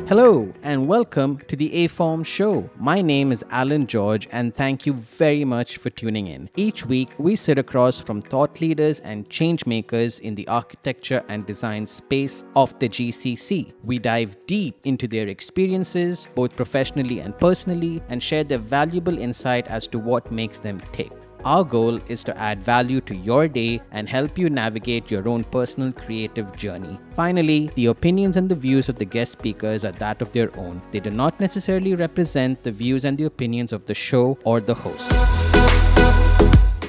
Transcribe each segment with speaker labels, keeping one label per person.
Speaker 1: Hello and welcome to the A-Form Show. My name is Alan George and thank you very much for tuning in. Each week, we sit across from thought leaders and change makers in the architecture and design space of the GCC. We dive deep into their experiences, both professionally and personally, and share their valuable insight as to what makes them tick. Our goal is to add value to your day and help you navigate your own personal creative journey. Finally, the opinions and the views of the guest speakers are that of their own. They do not necessarily represent the views and the opinions of the show or the host.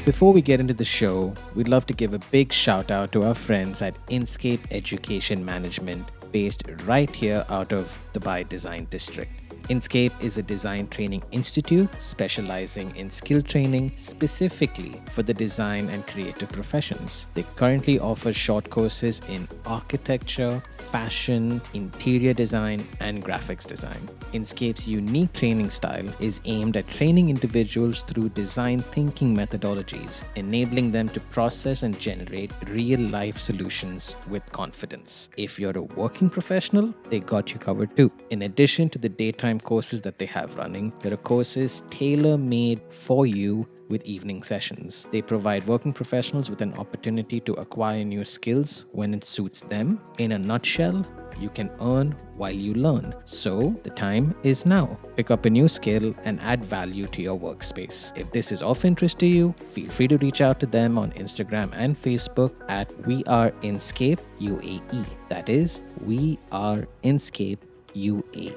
Speaker 1: Before we get into the show, we'd love to give a big shout out to our friends at Inscape Education Management, based right here out of Dubai Design District. Inscape is a design training institute specializing in skill training specifically for the design and creative professions. They currently offer short courses in architecture, fashion, interior design, and graphics design. Inscape's unique training style is aimed at training individuals through design thinking methodologies, enabling them to process and generate real-life solutions with confidence. If you're a working professional, they got you covered too. In addition to the daytime courses that they have running, there are courses tailor-made for you with evening sessions. They provide working professionals with an opportunity to acquire new skills when it suits them. In a nutshell, you can earn while you learn. So the time is now. Pick up a new skill and add value to your workspace. If this is of interest to you, feel free to reach out to them on Instagram and Facebook at We Are Inscape UAE. That is, We Are Inscape UAE.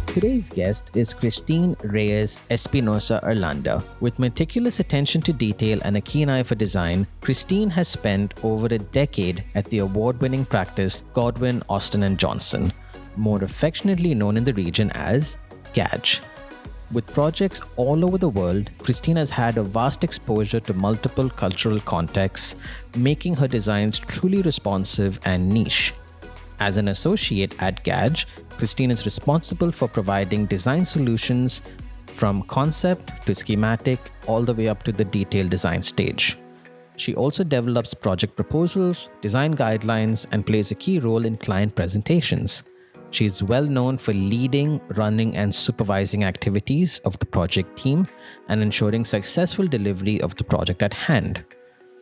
Speaker 1: Today's guest is Christine Reyes Espinosa-Erlanda. With meticulous attention to detail and a keen eye for design, Christine has spent over a decade at the award-winning practice Godwin Austen Johnson, more affectionately known in the region as GAJ. With projects all over the world, Christine has had a vast exposure to multiple cultural contexts, making her designs truly responsive and niche. As an associate at GAJ, Christine is responsible for providing design solutions from concept to schematic all the way up to the detailed design stage. She also develops project proposals, design guidelines, and plays a key role in client presentations. She is well known for leading, running, and supervising activities of the project team and ensuring successful delivery of the project at hand.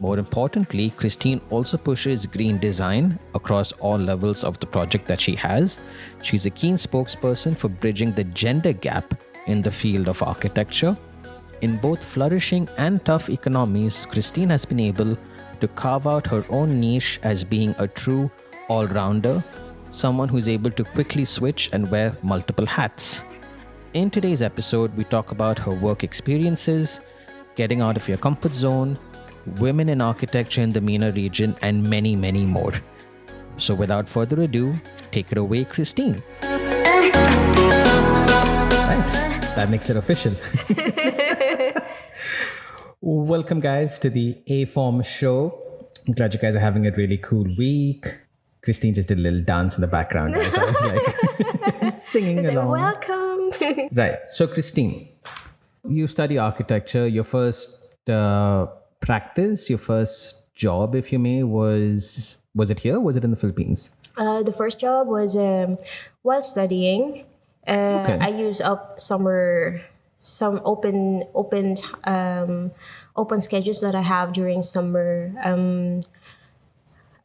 Speaker 1: More importantly, Christine also pushes green design across all levels of the project that she has. She's a keen spokesperson for bridging the gender gap in the field of architecture. In both flourishing and tough economies, Christine has been able to carve out her own niche as being a true all-rounder, someone who's able to quickly switch and wear multiple hats. In today's episode, we talk about her work experiences, getting out of your comfort zone, women in architecture in the MENA region, and many, many more. So without further ado, take it away, Christine. Right. That makes it official. Welcome, guys, to the A-Form Show. I'm glad you guys are having a really cool week. Christine just did a little dance in the background, guys. I was like singing along.
Speaker 2: Welcome.
Speaker 1: Right. So, Christine, you study architecture. Your first practice, your first job, if you may, was it here? Was it in the Philippines?
Speaker 2: The first job was while studying. I used up some open schedules that I have during summer.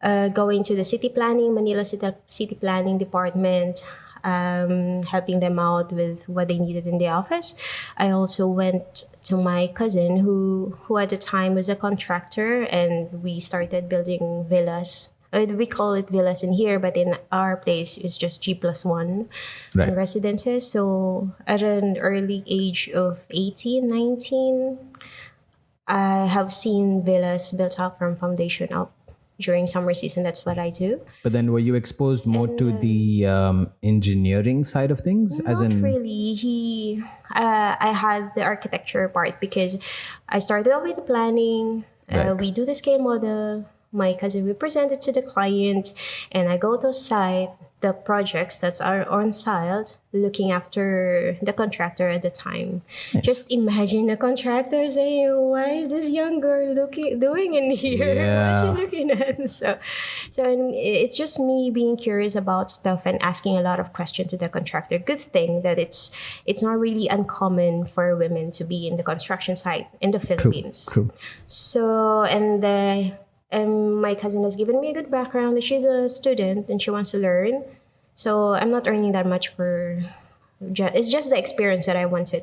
Speaker 2: Going to the city planning, Manila City Planning Department, helping them out with what they needed in the office. I also went to my cousin who at the time was a contractor, and we started building villas. We call it villas in here, but in our place it's just G+1 residences. So at an early age of 18, 19, I have seen villas built up from foundation up. During summer season, that's what I do.
Speaker 1: But then were you exposed more to the engineering side of things?
Speaker 2: Not really. I had the architecture part because I started off with the planning. We do the scale model. My cousin will present it to the client, and I go to site. the projects that are on site, looking after the contractor at the time.
Speaker 1: Nice.
Speaker 2: Just imagine a contractor saying, "Why is this young girl doing in here? What is she
Speaker 1: Yeah.
Speaker 2: looking at?" So it's just me being curious about stuff and asking a lot of questions to the contractor. Good thing that it's not really uncommon for women to be in the construction site in the Philippines.
Speaker 1: True.
Speaker 2: So and my cousin has given me a good background that she's a student and she wants to learn. So I'm not earning that much for. It's just the experience that I wanted.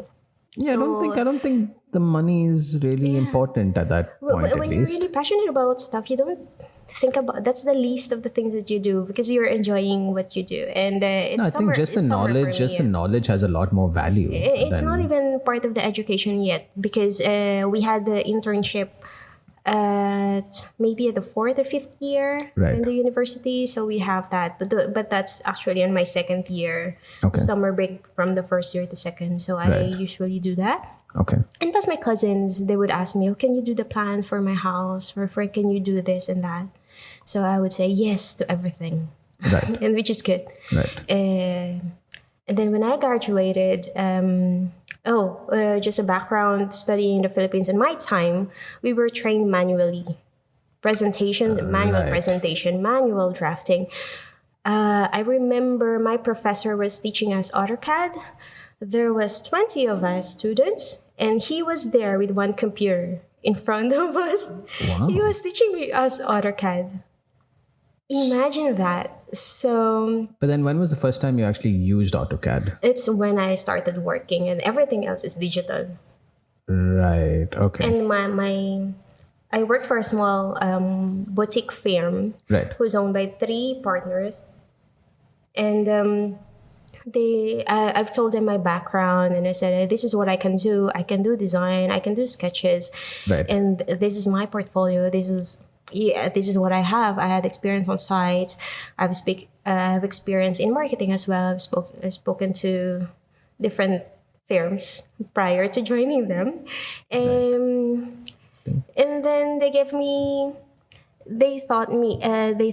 Speaker 1: Yeah, I don't think the money is really important at that point. At
Speaker 2: When
Speaker 1: least
Speaker 2: you're really passionate about stuff, you don't think about that's the least of the things that you do because you're enjoying what you do. And it's
Speaker 1: no, I think just the
Speaker 2: it's summer for
Speaker 1: knowledge,
Speaker 2: me,
Speaker 1: the knowledge has a lot more value.
Speaker 2: It's
Speaker 1: than,
Speaker 2: not even part of the education yet because we had the internship at maybe the 4th or 5th year
Speaker 1: Right.
Speaker 2: in the university, so we have that. But that's actually in my 2nd year,
Speaker 1: Okay.
Speaker 2: summer break from the 1st year to 2nd. So I
Speaker 1: Right.
Speaker 2: usually do that.
Speaker 1: Okay.
Speaker 2: And plus, my cousins, they would ask me, "Oh, can you do the plans for my house? Or for can you do this and that?" So I would say yes to everything,
Speaker 1: Right.
Speaker 2: and which is good.
Speaker 1: Right.
Speaker 2: And then when I graduated, just a background studying in the Philippines. In my time, we were trained manually. Manual
Speaker 1: Right.
Speaker 2: presentation, manual drafting. I remember my professor was teaching us AutoCAD. There was 20 of us students, and he was there with one computer in front of us.
Speaker 1: Wow.
Speaker 2: He was teaching us AutoCAD. Imagine that. So
Speaker 1: But then when was the first time you actually used AutoCAD?
Speaker 2: it's when I started working, and everything else is digital.
Speaker 1: Right. Okay.
Speaker 2: And I worked for a small boutique firm
Speaker 1: Right.
Speaker 2: who's owned by 3 partners, and I've told them my background, and I said, "This is what I can do. I can do design. I can do sketches,
Speaker 1: Right.
Speaker 2: and this is my portfolio. This is what I have. I had experience on site. I have experience in marketing as well. I've spoken to different firms prior to joining them, and then they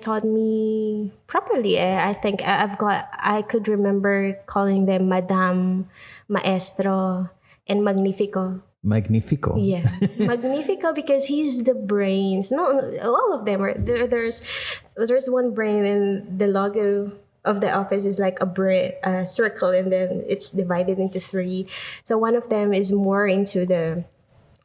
Speaker 2: taught me properly. I think I could remember calling them Madam, Maestro, and Magnifico.
Speaker 1: Magnifico.
Speaker 2: Yeah, Magnifico because he's the brains. No, all of them are there. There's one brain, and the logo of the office is like a circle, and then it's divided into 3. So one of them is more into the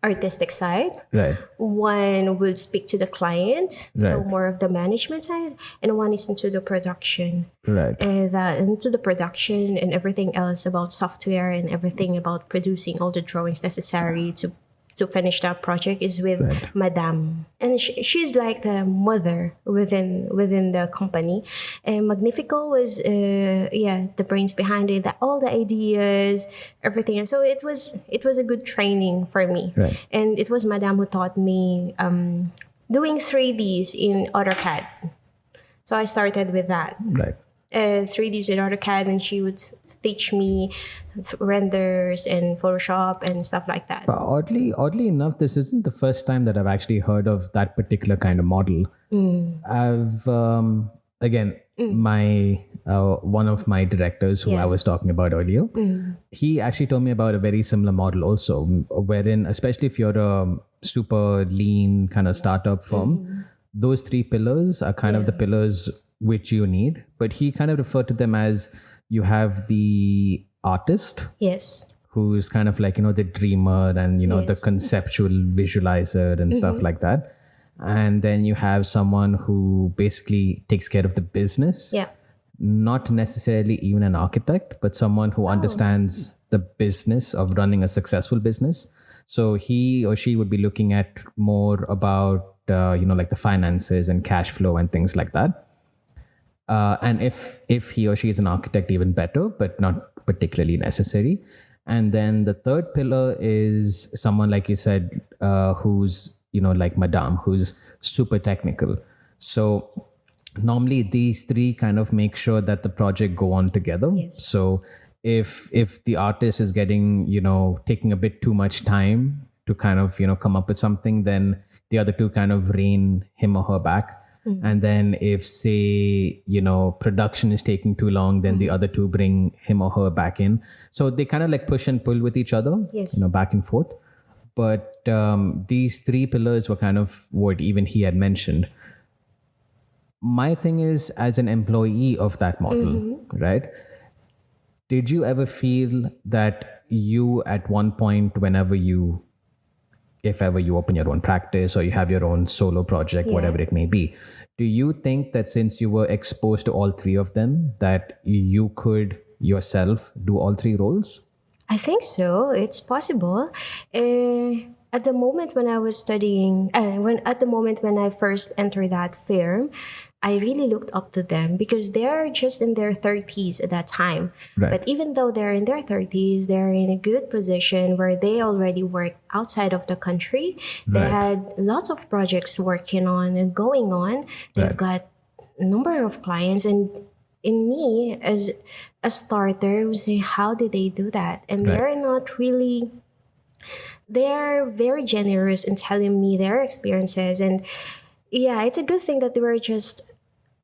Speaker 2: artistic side.
Speaker 1: Right.
Speaker 2: One will speak to the client, so
Speaker 1: Right.
Speaker 2: more of the management side, and one is into the production.
Speaker 1: Right.
Speaker 2: And into the production and everything else about software and everything about producing all the drawings necessary to finish that project is with
Speaker 1: Right.
Speaker 2: Madame. And she's like the mother within the company. And Magnifico was the brains behind it, all the ideas, everything. And so it was a good training for me.
Speaker 1: Right.
Speaker 2: And it was Madame who taught me doing 3Ds in AutoCAD. So I started with that.
Speaker 1: Right.
Speaker 2: 3Ds with AutoCAD, and she would teach me renders and Photoshop and stuff like that.
Speaker 1: But oddly enough, this isn't the first time that I've actually heard of that particular kind of model. I've again my one of my directors who I was talking about earlier. He actually told me about a very similar model also, wherein especially if you're a super lean kind of startup firm, those 3 pillars are kind of the pillars which you need. But he kind of referred to them as you have the artist,
Speaker 2: Yes.
Speaker 1: who's kind of like, the dreamer and, the
Speaker 2: Yes.
Speaker 1: conceptual visualizer and stuff like that. And then you have someone who basically takes care of the business.
Speaker 2: Yeah.
Speaker 1: Not necessarily even an architect, but someone who understands the business of running a successful business. So he or she would be looking at more about, like the finances and cash flow and things like that. And if he or she is an architect, even better, but not particularly necessary. And then the 3rd pillar is someone, like you said, who's, like Madame, who's super technical. So normally these 3 kind of make sure that the project go on together.
Speaker 2: Yes.
Speaker 1: So if the artist is getting, taking a bit too much time to kind of, come up with something, then the other 2 kind of rein him or her back. And then if, say, production is taking too long, then the other two bring him or her back in. So they kind of like push and pull with each other,
Speaker 2: Yes.
Speaker 1: back and forth. But these three pillars were kind of what even he had mentioned. My thing is, as an employee of that model, right? Did you ever feel that you, at one point, if ever you open your own practice or you have your own solo project, whatever it may be, do you think that since you were exposed to all three of them, that you could yourself do all three roles?
Speaker 2: I think so. It's possible. At the moment when I was studying, at the moment when I first entered that firm, I really looked up to them because they're just in their 30s at that time.
Speaker 1: Right.
Speaker 2: But even though they're in their 30s, they're in a good position where they already worked outside of the country. They
Speaker 1: Right.
Speaker 2: had lots of projects working on and going on. They've
Speaker 1: Right.
Speaker 2: got a number of clients, and in me as a starter would say, how did they do that? And
Speaker 1: Right.
Speaker 2: they're very generous in telling me their experiences. And yeah, it's a good thing that they were just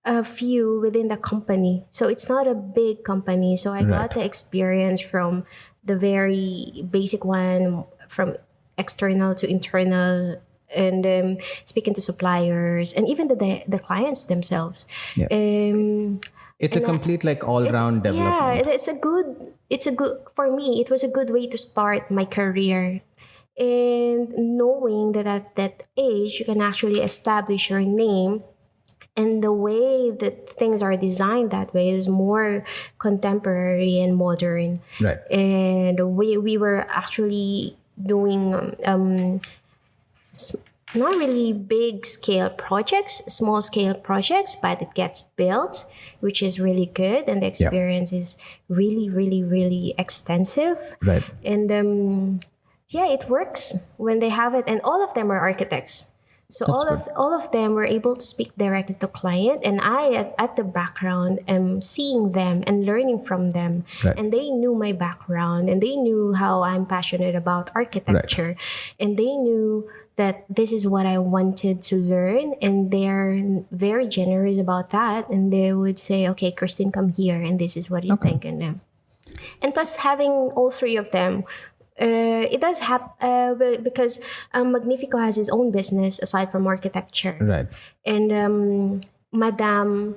Speaker 2: a few within the company, so it's not a big company, so I got
Speaker 1: Right.
Speaker 2: the experience from the very basic one, from external to internal, and speaking to suppliers and even the clients themselves.
Speaker 1: Yeah. It's a complete like all-round
Speaker 2: Yeah,
Speaker 1: development.
Speaker 2: it's a good for me. It was a good way to start my career, and knowing that at that age you can actually establish your name. And the way that things are designed that way is more contemporary and modern.
Speaker 1: Right.
Speaker 2: And we were actually doing not really big scale projects, small scale projects, but it gets built, which is really good. And the experience is really, really, really extensive.
Speaker 1: Right.
Speaker 2: And yeah, it works when they have it. And all of them are architects. So all of them were able to speak directly to client, and I at the background am seeing them and learning from them.
Speaker 1: Right.
Speaker 2: And they knew my background, and they knew how I'm passionate about architecture, and they knew that this is what I wanted to learn, and they're very generous about that. And they would say, "Okay, Christine, come here, and this is what you think." And plus, having all three of them. It does happen because Magnifico has his own business aside from architecture.
Speaker 1: Right.
Speaker 2: And Madame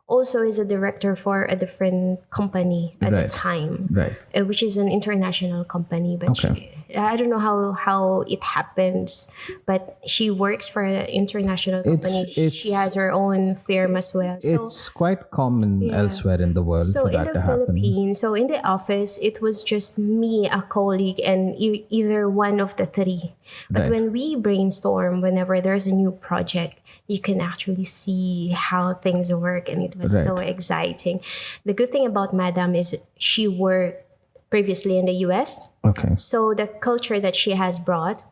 Speaker 2: also is a director for a different company at the time,
Speaker 1: Right.
Speaker 2: Which is an international company. But I don't know how it happens, but she works for an international company. She has her own firm as well. So,
Speaker 1: It's quite common elsewhere in the world
Speaker 2: so
Speaker 1: for
Speaker 2: in
Speaker 1: that
Speaker 2: the
Speaker 1: to happen.
Speaker 2: Philippines, so in the office, it was just me, a colleague, and either one of the three. But
Speaker 1: Right.
Speaker 2: when we brainstorm, whenever there's a new project, you can actually see how things work, and it was
Speaker 1: Right.
Speaker 2: so exciting. The good thing about Madam is she worked previously in the US,
Speaker 1: Okay.
Speaker 2: so the culture that she has brought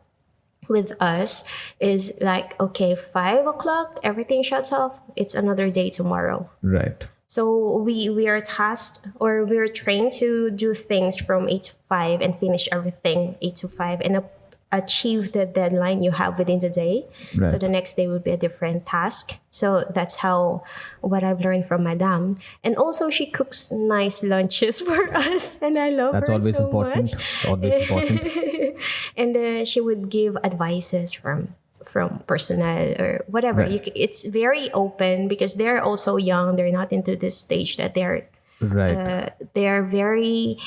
Speaker 2: with us is like, okay, 5 o'clock, everything shuts off. It's another day tomorrow.
Speaker 1: Right.
Speaker 2: So we are tasked, or we're trained to do things from 8 to 5 and finish everything 8 to 5 and achieve the deadline you have within the day.
Speaker 1: Right.
Speaker 2: So the next day will be a different task. So that's what I've learned from Madame. And also she cooks nice lunches for us, and I love
Speaker 1: That's
Speaker 2: her
Speaker 1: always
Speaker 2: so
Speaker 1: important.
Speaker 2: much.
Speaker 1: It's always important.
Speaker 2: And she would give advices from personnel or whatever.
Speaker 1: Right.
Speaker 2: It's very open because they're also young. They're not into this stage that they're very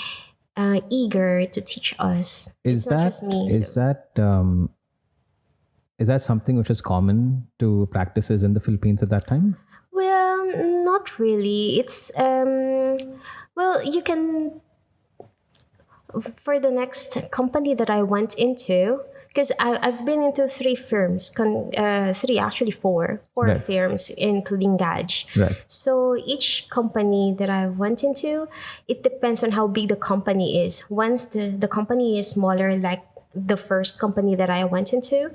Speaker 2: eager to teach us.
Speaker 1: Is
Speaker 2: It's not just me. So.
Speaker 1: Is that something which is common to practices in the Philippines at that time?
Speaker 2: Well, not really. It's well, you can, for the next company that I went into, because I've been into three firms, four
Speaker 1: Right.
Speaker 2: firms, including Gaj.
Speaker 1: Right.
Speaker 2: So each company that I went into, it depends on how big the company is. Once the company is smaller, like the first company that I went into,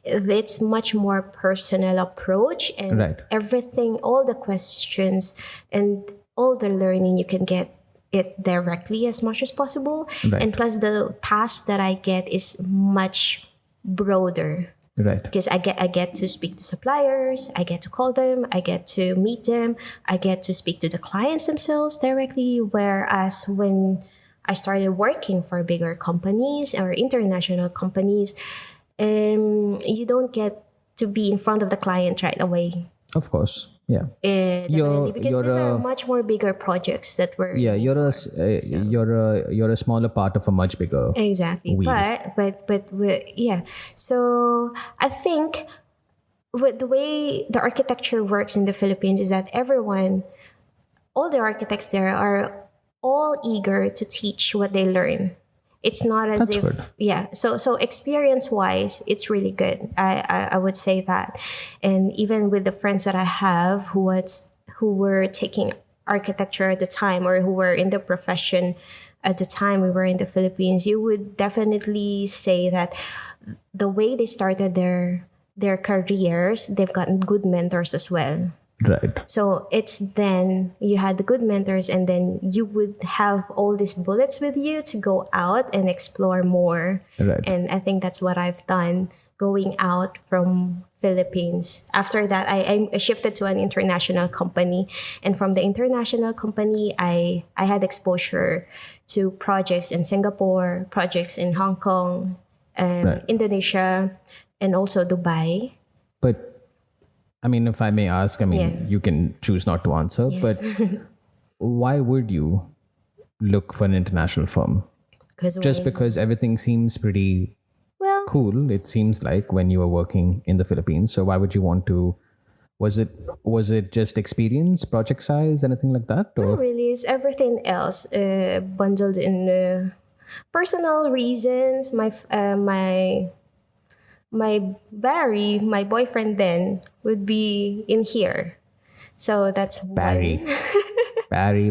Speaker 2: it's much more personal approach, and
Speaker 1: Right.
Speaker 2: everything, all the questions and all the learning, you can get it directly as much as possible.
Speaker 1: Right.
Speaker 2: And plus the task that I get is much broader.
Speaker 1: Right.
Speaker 2: because I get to speak to suppliers, I get to call them, I get to meet them, I get to speak to the clients themselves directly. Whereas when I started working for bigger companies or international companies, you don't get to be in front of the client right away.
Speaker 1: Of course. Yeah.
Speaker 2: Definitely, because
Speaker 1: You're
Speaker 2: these are
Speaker 1: a
Speaker 2: much more bigger projects that we're
Speaker 1: yeah.
Speaker 2: aiming
Speaker 1: You're a
Speaker 2: for.
Speaker 1: s- you're a smaller part of a much bigger
Speaker 2: Exactly,
Speaker 1: wheel.
Speaker 2: yeah. So I think with the way the architecture works in the Philippines is that all the architects there are all eager to teach what they learn. It's not as
Speaker 1: That's
Speaker 2: if
Speaker 1: good.
Speaker 2: yeah. So experience wise, it's really good. I would say that, and even with the friends that I have who were taking architecture at the time or who were in the profession at the time we were in the Philippines, you would definitely say that the way they started their careers, they've gotten good mentors as well.
Speaker 1: Right.
Speaker 2: So it's then you had the good mentors, and then you would have all these bullets with you to go out and explore more.
Speaker 1: Right.
Speaker 2: And I think that's what I've done going out from Philippines. After that, I shifted to an international company, and from the international company, I had exposure to projects in Singapore, projects in Hong Kong,
Speaker 1: Right.
Speaker 2: Indonesia, and also Dubai.
Speaker 1: But I mean, if I may ask, I mean,
Speaker 2: Yeah.
Speaker 1: you can choose not to answer, but
Speaker 2: Yes.
Speaker 1: why would you look for an international firm?
Speaker 2: Because
Speaker 1: Just because everything seems pretty
Speaker 2: well,
Speaker 1: cool, it seems like when you were working in the Philippines. So why would you want to? Was it just experience, project size, anything like that,
Speaker 2: not
Speaker 1: or
Speaker 2: really. It's everything else bundled in personal reasons. My boyfriend then would be in here, so that's
Speaker 1: Barry,
Speaker 2: one.
Speaker 1: Barry?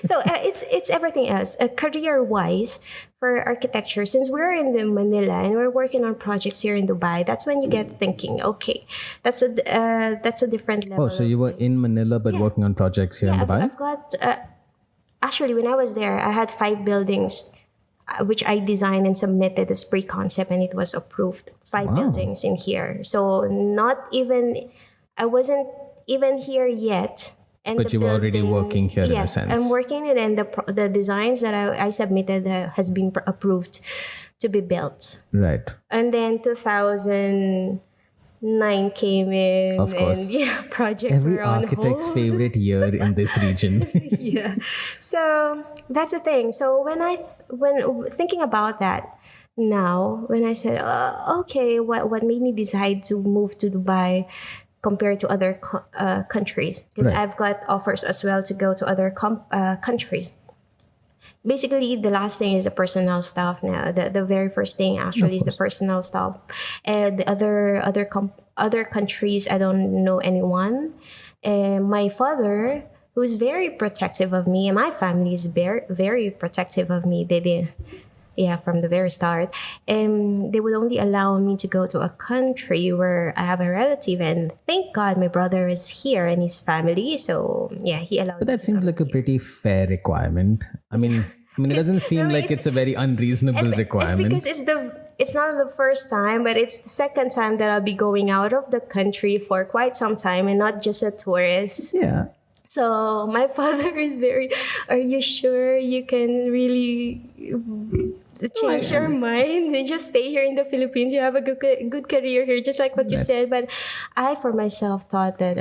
Speaker 2: So it's everything else. Career wise, for architecture, since we're in the Manila and we're working on projects here in Dubai, that's when you get thinking, okay, that's a different level.
Speaker 1: Oh, so you were in Manila but working on projects here in
Speaker 2: I've,
Speaker 1: Dubai?
Speaker 2: I've got actually when I was there, I had 5 buildings which I designed and submitted as pre-concept, and it was approved. Five
Speaker 1: Wow.
Speaker 2: buildings in here. So not even I wasn't even here yet. And
Speaker 1: But
Speaker 2: the
Speaker 1: you were already
Speaker 2: buildings-
Speaker 1: working here in a sense.
Speaker 2: I'm working it, and the designs that I submitted has been approved to be built.
Speaker 1: Right.
Speaker 2: And then 2009 came in,
Speaker 1: Of course.
Speaker 2: and yeah, projects
Speaker 1: Every
Speaker 2: were on
Speaker 1: architect's
Speaker 2: hold.
Speaker 1: favorite year in this region.
Speaker 2: Yeah. So that's the thing. So when thinking about that now, when I said, okay, what made me decide to move to Dubai compared to other countries? Because
Speaker 1: Right.
Speaker 2: I've got offers as well to go to other countries. Basically, the last thing is the personal stuff. Now, the very first thing actually is the personal stuff, and the other countries I don't know anyone. And my father, who's very protective of me, and my family is very very protective of me. They did. Yeah, from the very start. And they would only allow me to go to a country where I have a relative. And thank God my brother is here and his family. So, yeah, he allowed
Speaker 1: But
Speaker 2: me
Speaker 1: that
Speaker 2: to
Speaker 1: seems
Speaker 2: come
Speaker 1: like a
Speaker 2: here.
Speaker 1: pretty fair requirement. I mean, it doesn't seem
Speaker 2: no,
Speaker 1: like it's a very unreasonable requirement.
Speaker 2: Because it's not the first time, but it's the second time that I'll be going out of the country for quite some time and not just a tourist.
Speaker 1: Yeah.
Speaker 2: So my father is very, are you sure you can really change your mind and just stay here in the Philippines? You have a good career here, just like what you
Speaker 1: Right.
Speaker 2: said. But I, for myself, thought that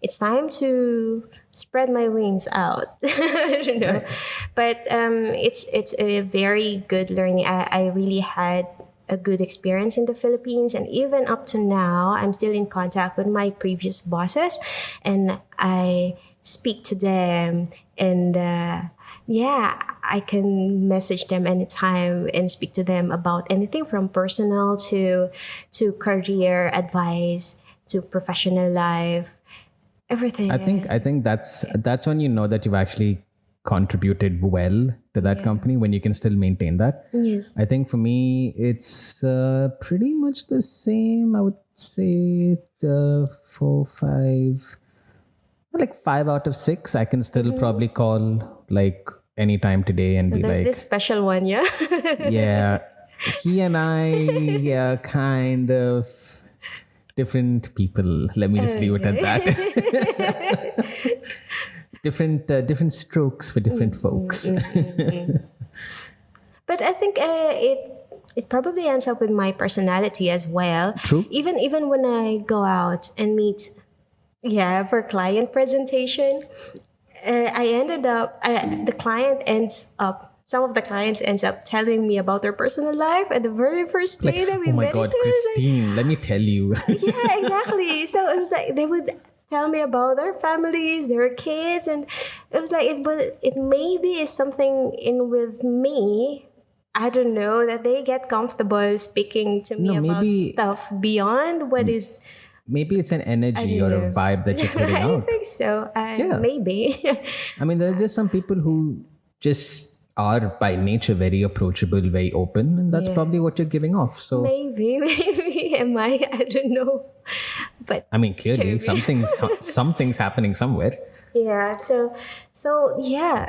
Speaker 2: it's time to spread my wings out. I don't know. But it's a very good learning. I really had a good experience in the Philippines, and even up to now I'm still in contact with my previous bosses, and I speak to them, and yeah, I can message them anytime and speak to them about anything from personal to career advice to professional life, everything.
Speaker 1: I think that's when you know that you've actually contributed well to that company, when you can still maintain that.
Speaker 2: Yes.
Speaker 1: I think for me it's pretty much the same. I would say 4, 5, like 5 out of 6. I can still probably call like anytime today and be
Speaker 2: There's
Speaker 1: like,
Speaker 2: this special one, yeah.
Speaker 1: yeah, He and I are kind of different people. Let me just leave it at that. Different strokes for different folks.
Speaker 2: But I think it probably ends up with my personality as well.
Speaker 1: True.
Speaker 2: Even when I go out and meet, for client presentation, I ended up the client ends up. Some of the clients ends up telling me about their personal life at the very first day that we
Speaker 1: Oh my
Speaker 2: met.
Speaker 1: God,
Speaker 2: each other. It's like,
Speaker 1: Christine, let me tell you.
Speaker 2: yeah, exactly. So it was like they would tell me about their families, their kids, and it was like it maybe is something in with me. I don't know that they get comfortable speaking to me
Speaker 1: No,
Speaker 2: about
Speaker 1: maybe
Speaker 2: stuff beyond what is.
Speaker 1: maybe it's an
Speaker 2: I
Speaker 1: energy
Speaker 2: don't
Speaker 1: or a
Speaker 2: know.
Speaker 1: vibe that you're putting
Speaker 2: I
Speaker 1: out.
Speaker 2: think so.
Speaker 1: Yeah.
Speaker 2: Maybe.
Speaker 1: I mean, there's just some people who just are by nature very approachable, very open, and that's
Speaker 2: Yeah.
Speaker 1: probably what you're giving off. So,
Speaker 2: maybe am I? I don't know. But
Speaker 1: I mean, clearly something's happening somewhere.
Speaker 2: yeah. So yeah.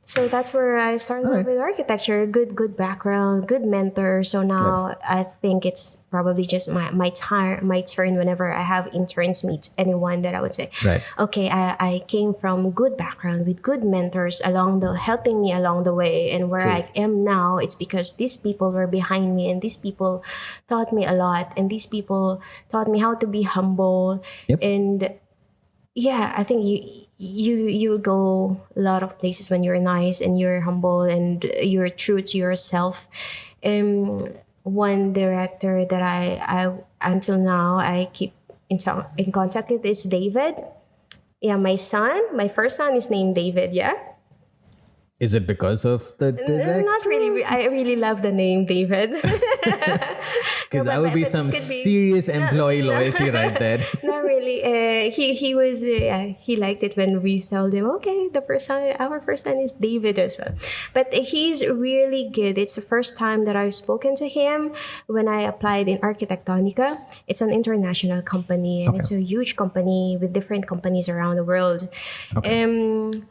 Speaker 2: So that's where I started
Speaker 1: All right.
Speaker 2: with architecture. Good background, good mentor. So now I think it's probably just my turn whenever I have interns meet anyone that I would say,
Speaker 1: Right.
Speaker 2: okay, I came from good background with good mentors helping me along the way, and where
Speaker 1: True.
Speaker 2: I am now, it's because these people were behind me, and these people taught me a lot, and these people taught me how to be humble.
Speaker 1: Yep.
Speaker 2: And yeah, I think you go a lot of places when you're nice and you're humble and you're true to yourself. One director that I until now I keep in contact with is David. Yeah, my first son is named David. Yeah.
Speaker 1: Is it because of the direct?
Speaker 2: Not really. I really love the name David.
Speaker 1: Because that would be some serious employee loyalty right there.
Speaker 2: Not really. He was he liked it when we told him, okay, our first son is David as well. But he's really good. It's the first time that I've spoken to him when I applied in Architectonica. It's an international company, and it's a huge company with different companies around the world.
Speaker 1: Okay.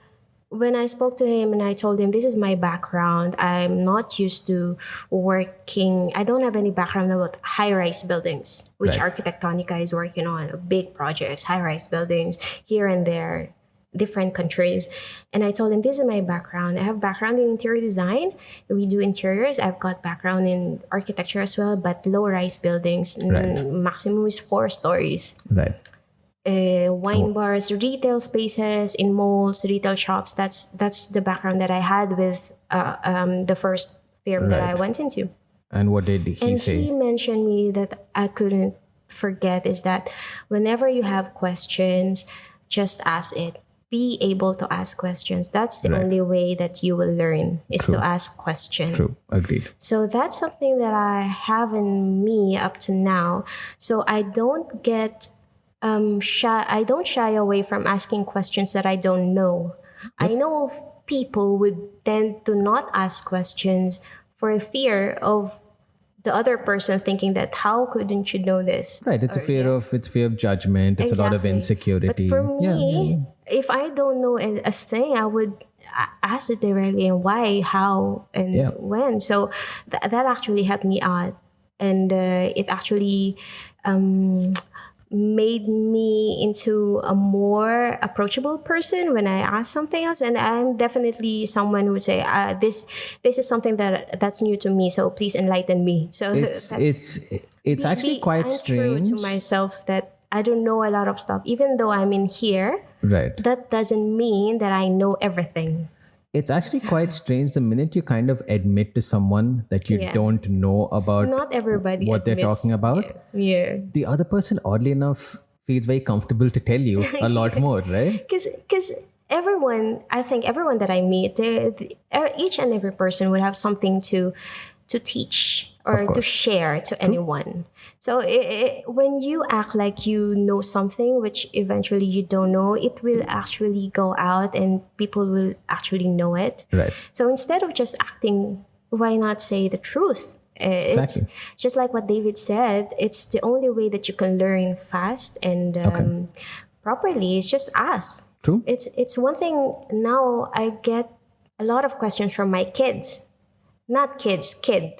Speaker 2: When I spoke to him and I told him, this is my background, I'm not used to working, I don't have any background about high-rise buildings, which
Speaker 1: Right.
Speaker 2: Architectonica is working on, big projects, high-rise buildings here and there, different countries. And I told him, this is my background. I have background in interior design. We do interiors. I've got background in architecture as well, but low-rise buildings,
Speaker 1: Right.
Speaker 2: maximum is 4 stories.
Speaker 1: Right.
Speaker 2: Wine bars, retail spaces in malls, retail shops. That's the background that I had with the first firm that I
Speaker 1: Right.
Speaker 2: went into.
Speaker 1: And what did he
Speaker 2: And
Speaker 1: say?
Speaker 2: he mentioned me that I couldn't forget is that whenever you have questions, just ask it. Be able to ask questions. That's the
Speaker 1: Right.
Speaker 2: only way that you will learn is
Speaker 1: True.
Speaker 2: to ask questions.
Speaker 1: True. Agreed.
Speaker 2: So that's something that I have in me up to now. So I don't get shy. I don't shy away from asking questions that I don't know. I know people would tend to not ask questions for a fear of the other person thinking that how couldn't you know this?
Speaker 1: Right. It's a fear of judgment. It's a lot of
Speaker 2: Exactly.
Speaker 1: insecurity.
Speaker 2: But for me, if I don't know a thing, I would ask it directly and why, how, and
Speaker 1: Yeah.
Speaker 2: when. So that actually helped me out, and it actually made me into a more approachable person when I ask something else. And I'm definitely someone who would say, this is something that's new to me, so please enlighten me. So
Speaker 1: It's actually quite
Speaker 2: I'm
Speaker 1: strange.
Speaker 2: true to myself that I don't know a lot of stuff. Even though I'm in here,
Speaker 1: Right.
Speaker 2: that doesn't mean that I know everything.
Speaker 1: It's actually quite strange the minute you kind of admit to someone that you
Speaker 2: Yeah.
Speaker 1: don't know about
Speaker 2: Not everybody
Speaker 1: what they're
Speaker 2: admits.
Speaker 1: talking about.
Speaker 2: Yeah.
Speaker 1: The other person, oddly enough, feels very comfortable to tell you a lot more, right?
Speaker 2: Because everyone, I think everyone that I meet, each and every person would have something to teach or
Speaker 1: Of
Speaker 2: to
Speaker 1: course.
Speaker 2: share to anyone. So when you act like you know something, which eventually you don't know, it will actually go out and people will actually know it.
Speaker 1: Right.
Speaker 2: So instead of just acting, why not say the truth? It's
Speaker 1: Exactly.
Speaker 2: just like what David said. It's the only way that you can learn fast and properly. It's just ask.
Speaker 1: True.
Speaker 2: It's one thing now. a lot of questions from my kids. Not kids, kid.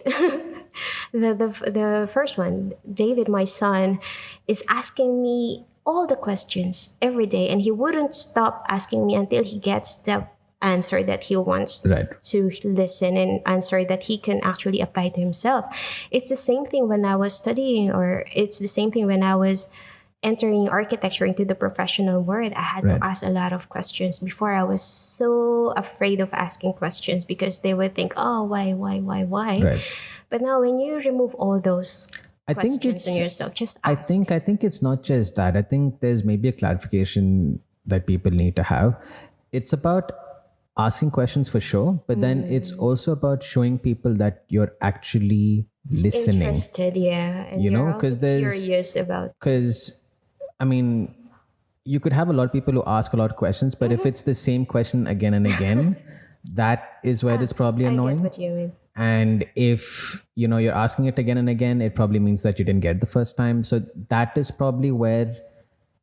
Speaker 2: The first one, David, my son, is asking me all the questions every day, and he wouldn't stop asking me until he gets the answer that he wants
Speaker 1: Right.
Speaker 2: to listen, and answer that he can actually apply to himself. It's the same thing when I was studying, or it's the same thing when I was entering architecture into the professional world. I had
Speaker 1: Right.
Speaker 2: to ask a lot of questions. Before, I was so afraid of asking questions because they would think, oh, why?
Speaker 1: Right.
Speaker 2: But now when you remove all those
Speaker 1: I think
Speaker 2: questions in
Speaker 1: it's.
Speaker 2: yourself, just
Speaker 1: I
Speaker 2: ask.
Speaker 1: think it's not just that. I think there's maybe a clarification that people need to have. It's about asking questions for sure, but then it's also about showing people that you're actually listening.
Speaker 2: Interested, yeah. And
Speaker 1: You
Speaker 2: you're
Speaker 1: know,
Speaker 2: also
Speaker 1: 'cause there's-
Speaker 2: curious about.
Speaker 1: Because, I mean, you could have a lot of people who ask a lot of questions, but if it's the same question again and again, that is where it's probably
Speaker 2: I get
Speaker 1: annoying.
Speaker 2: what you mean.
Speaker 1: And if you're asking it again and again, it probably means that you didn't get it the first time. So that is probably where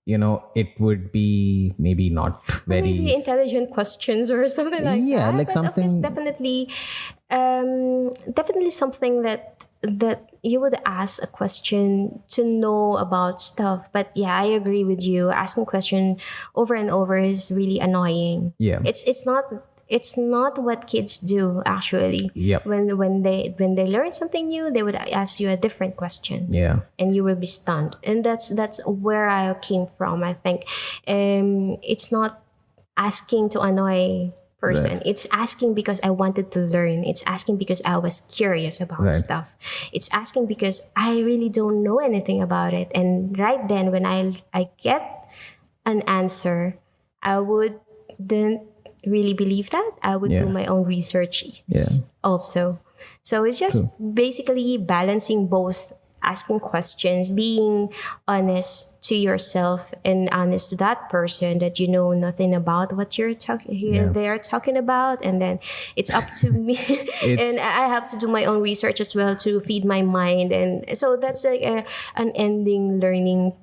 Speaker 1: it would be maybe not
Speaker 2: Maybe
Speaker 1: very
Speaker 2: intelligent questions or something like that.
Speaker 1: Yeah, like
Speaker 2: But of course,
Speaker 1: something-
Speaker 2: definitely something that you would ask a question to know about stuff. But yeah, I agree with you. Asking question over and over is really annoying.
Speaker 1: Yeah.
Speaker 2: It's not what kids do actually.
Speaker 1: Yep.
Speaker 2: When they learn something new, they would ask you a different question.
Speaker 1: Yeah.
Speaker 2: And you will be stunned. And that's where I came from. I think it's not asking to annoy person.
Speaker 1: Right.
Speaker 2: It's asking because I wanted to learn. It's asking because I was curious about
Speaker 1: Right.
Speaker 2: stuff. It's asking because I really don't know anything about it. And right then, when I get an answer, I wouldn't really believe that. I would
Speaker 1: Yeah.
Speaker 2: do my own research
Speaker 1: Yeah.
Speaker 2: also. So it's just basically balancing both, asking questions, being honest to yourself and honest to that person that you know nothing about what they're talking about, and then it's up to me and I have to do my own research as well to feed my mind, and so that's like an ending learning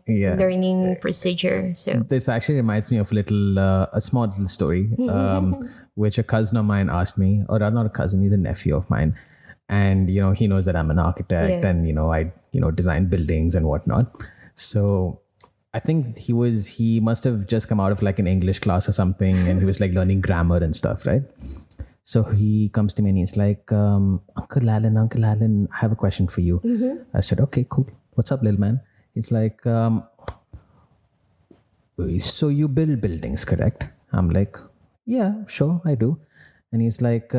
Speaker 2: procedure. So
Speaker 1: This actually reminds me of a small little story, which a cousin of mine asked me, or not a cousin, he's a nephew of mine. And, he knows that I'm an architect
Speaker 2: Yeah.
Speaker 1: and, I design buildings and whatnot. So I think he must have just come out of like an English class or something, and he was like learning grammar and stuff, right? So he comes to me and he's like, Uncle Alan, I have a question for you. I said, okay, cool. What's up, little man? He's like, so you build buildings, correct? I'm like, yeah, sure, I do. And he's like,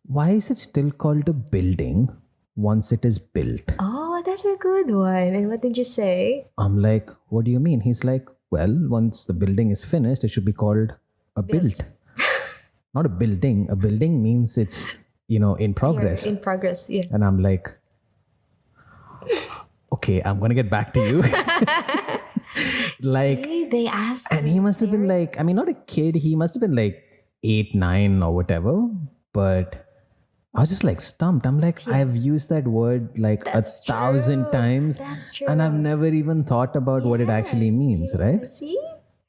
Speaker 1: why is it still called a building once it is built?
Speaker 2: oh, that's a good one. And what did you say?
Speaker 1: I'm like, what do you mean? He's like, well, once the building is finished, it should be called a built. Not a building. A building means it's, in progress.
Speaker 2: In progress, yeah.
Speaker 1: And I'm like, okay, I'm going to get back to you. Like,
Speaker 2: See, they asked.
Speaker 1: and he must have been like, not a kid. He must have been like 8, 9 or whatever. But I was just like stumped. I'm like, I've used that word like
Speaker 2: That's
Speaker 1: 1,000
Speaker 2: true.
Speaker 1: times.
Speaker 2: That's true.
Speaker 1: And I've never even thought about what it actually means, right?
Speaker 2: See?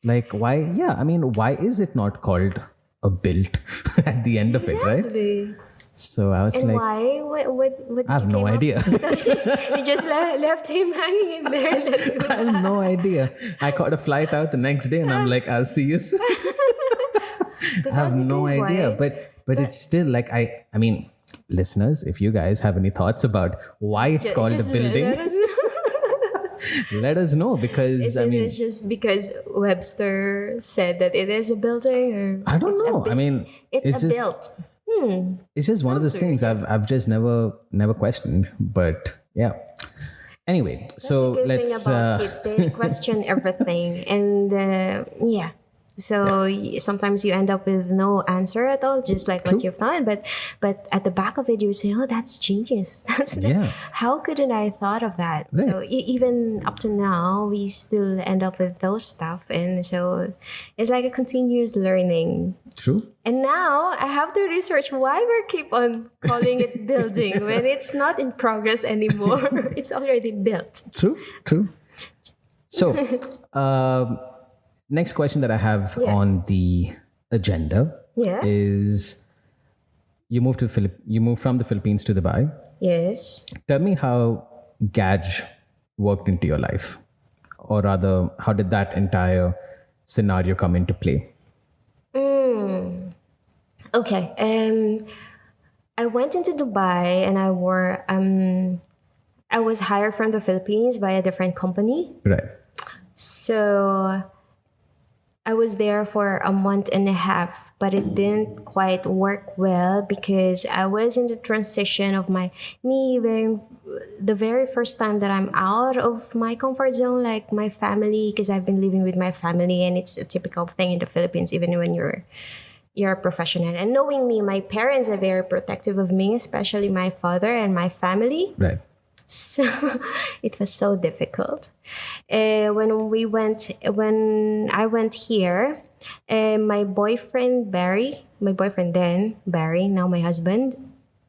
Speaker 1: Like, why? Yeah, why is it not called a built at the end of it, right?
Speaker 2: Exactly.
Speaker 1: So I was
Speaker 2: And
Speaker 1: like,
Speaker 2: why? What did
Speaker 1: I have
Speaker 2: you
Speaker 1: no
Speaker 2: came up
Speaker 1: idea.
Speaker 2: with? Sorry, you just left him hanging in there. And let him
Speaker 1: I have no idea. I caught a flight out the next day and I'm like, I'll see you soon.
Speaker 2: But
Speaker 1: I have
Speaker 2: that's a
Speaker 1: no
Speaker 2: good
Speaker 1: idea.
Speaker 2: one.
Speaker 1: But it's still like, listeners, if you guys have any thoughts about why it's called a
Speaker 2: Just
Speaker 1: building,
Speaker 2: let us know.
Speaker 1: let us know, because
Speaker 2: Isn't it just because Webster said that it is a building, or
Speaker 1: I don't know.
Speaker 2: it's a
Speaker 1: just,
Speaker 2: built?
Speaker 1: It's just one of those things I've just never questioned. But yeah. Anyway, so
Speaker 2: That's a good
Speaker 1: let's.
Speaker 2: thing about kids. They question everything, and yeah. So sometimes you end up with no answer at all, just like what you've done. But at the back of it, you would say, "Oh, that's genius! How couldn't I thought of that?"
Speaker 1: Right.
Speaker 2: So even up to now, we still end up with those stuff, and so it's like a continuous learning.
Speaker 1: True.
Speaker 2: And now I have to research why we keep on calling it building when it's not in progress anymore. It's already built.
Speaker 1: True. So, next question that I have on the agenda
Speaker 2: Yeah.
Speaker 1: is you moved from the Philippines to Dubai.
Speaker 2: Yes.
Speaker 1: Tell me how Gaj worked into your life, or rather, how did that entire scenario come into play?
Speaker 2: Okay. I went into Dubai and I was hired from the Philippines by a different company.
Speaker 1: Right.
Speaker 2: So I was there for a month and a half, but it didn't quite work well because I was in the transition of the very first time that I'm out of my comfort zone, like my family, because I've been living with my family, and it's a typical thing in the Philippines, even when you're a professional. And knowing me, my parents are very protective of me, especially my father and my family.
Speaker 1: Right.
Speaker 2: So it was so difficult. When I went here, my boyfriend then, Barry, now my husband,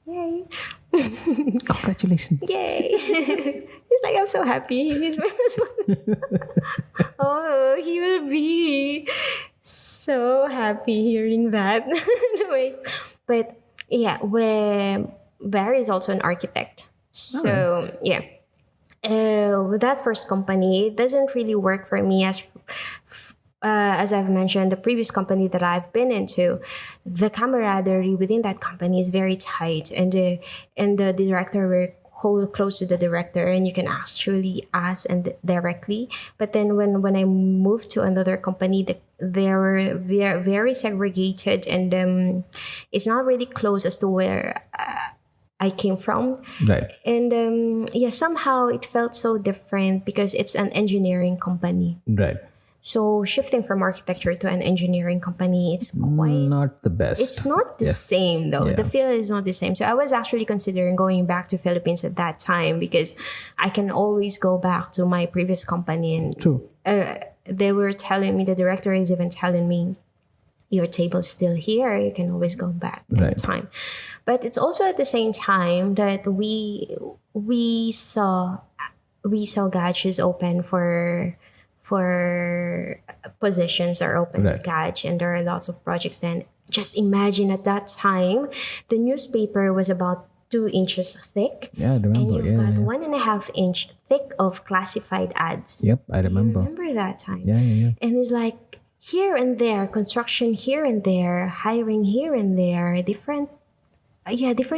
Speaker 2: yay,
Speaker 1: Congratulations.
Speaker 2: yay. It's like I'm so happy. He's my husband. Oh, he will be so happy hearing that. Anyway, but yeah, when Barry is also an architect. So yeah, with that first company, it doesn't really work for me as I've mentioned, the previous company that I've been into, the camaraderie within that company is very tight, and the director were close to the director, and you can actually ask and directly. But then when I moved to another company, they were very, very segregated, and it's not really close as to where I came from.
Speaker 1: Right.
Speaker 2: And yeah, somehow it felt so different because it's an engineering company.
Speaker 1: Right.
Speaker 2: So shifting from architecture to an engineering company, it's quite
Speaker 1: Not the best.
Speaker 2: it's not the same though.
Speaker 1: Yeah.
Speaker 2: The feel is not the same. So I was actually considering going back to Philippines at that time because I can always go back to my previous company. And
Speaker 1: True.
Speaker 2: they were telling me, the director is even telling me, your table's still here. You can always go back anytime. But it's also at the same time that we saw gadgets open for positions are open with Gaj, and there are lots of projects. Then just imagine at that time, the newspaper was about 2 inches thick.
Speaker 1: Yeah, I remember.
Speaker 2: And you've got
Speaker 1: yeah.
Speaker 2: 1.5 inch thick of classified ads.
Speaker 1: Yep, I remember.
Speaker 2: Remember that time?
Speaker 1: Yeah.
Speaker 2: And it's like here and there, construction here and there, hiring here and there, different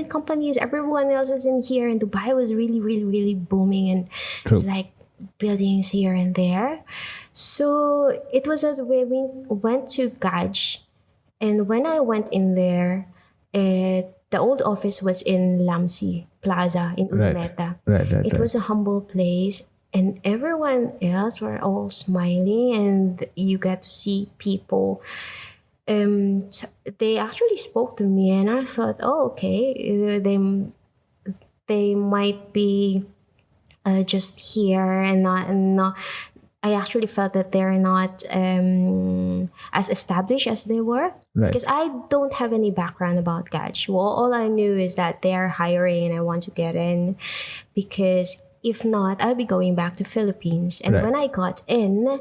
Speaker 2: companies. Everyone else is in here, and Dubai was really, really, really booming, and
Speaker 1: True.
Speaker 2: it's like buildings here and there. So it was that way we went to Gaj, and when I went in there, the old office was in Lamsi Plaza in Urumeta. It was a humble place, and everyone else were all smiling, and you get to see people. They actually spoke to me, and I thought, oh, okay, they might be just here and not. I actually felt that they're not as established as they were, because I don't have any background about Gaj. Well, all I knew is that they are hiring, and I want to get in, because if not, I'll be going back to Philippines. And when I got in,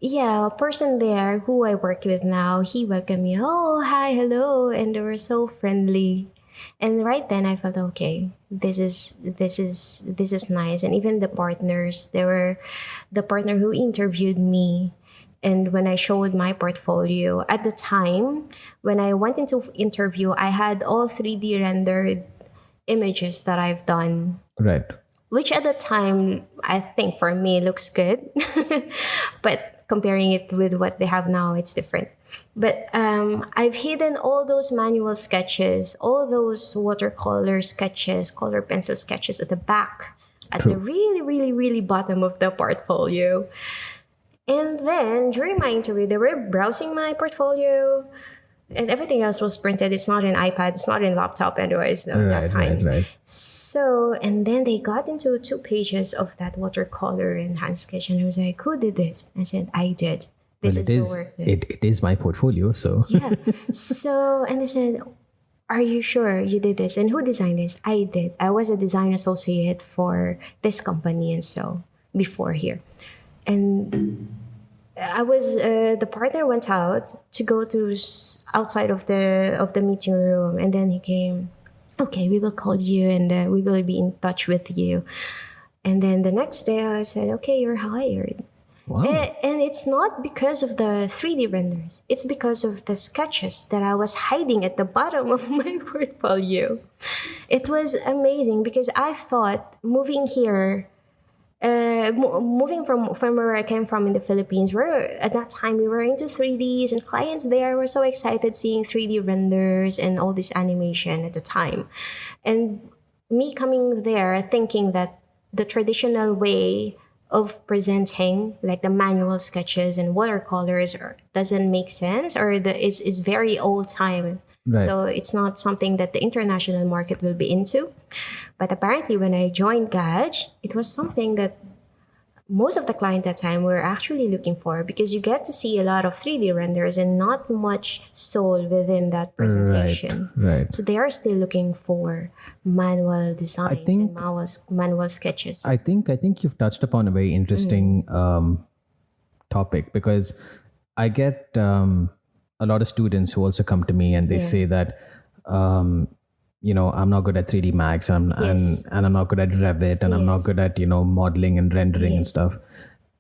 Speaker 2: a person there who I work with now, he welcomed me. Oh, hi, hello, and they were so friendly. And right then I felt, okay, this is nice. And even the partners, they were the partner who interviewed me. And when I showed my portfolio at the time, when I went into interview, I had all 3D rendered images that I've done.
Speaker 1: Right.
Speaker 2: Which at the time, I think for me looks good. But comparing it with what they have now, it's different. But I've hidden all those manual sketches, all those watercolor sketches, color pencil sketches at the back, at the really, really, really bottom of the portfolio. And then during my interview, they were browsing my portfolio, and everything else was printed. It's not in iPad, it's not in laptop anyways, that time.
Speaker 1: Right.
Speaker 2: So, and then they got into 2 pages of that watercolor and hand sketch, and I was like, who did this? I said, I did. This is the work.
Speaker 1: It is my portfolio, so.
Speaker 2: Yeah. So, and they said, are you sure you did this? And who designed this? I did. I was a design associate for this company, and so before here. And the partner went out to go to outside of the meeting room, and then he came. Okay, we will call you, and we will be in touch with you. And then the next day, I said, okay, you're hired.
Speaker 1: Wow.
Speaker 2: And it's not because of the 3D renders. It's because of the sketches that I was hiding at the bottom of my portfolio. It was amazing because I thought moving here, moving from where I came from in the Philippines, where at that time we were into 3Ds, and clients there were so excited seeing 3D renders and all this animation at the time. And me coming there thinking that the traditional way of presenting, like the manual sketches and watercolors, doesn't make sense, or is very old time.
Speaker 1: Right.
Speaker 2: So it's not something that the international market will be into. But apparently when I joined Gaj, it was something that most of the clients at that time were actually looking for, because you get to see a lot of 3D renders and not much soul within that presentation.
Speaker 1: Right.
Speaker 2: So they are still looking for manual designs and manual sketches.
Speaker 1: I think you've touched upon a very interesting topic, because I get a lot of students who also come to me and they say that I'm not good at 3D Max, and I'm not good at Revit, and I'm not good at modeling and rendering and stuff.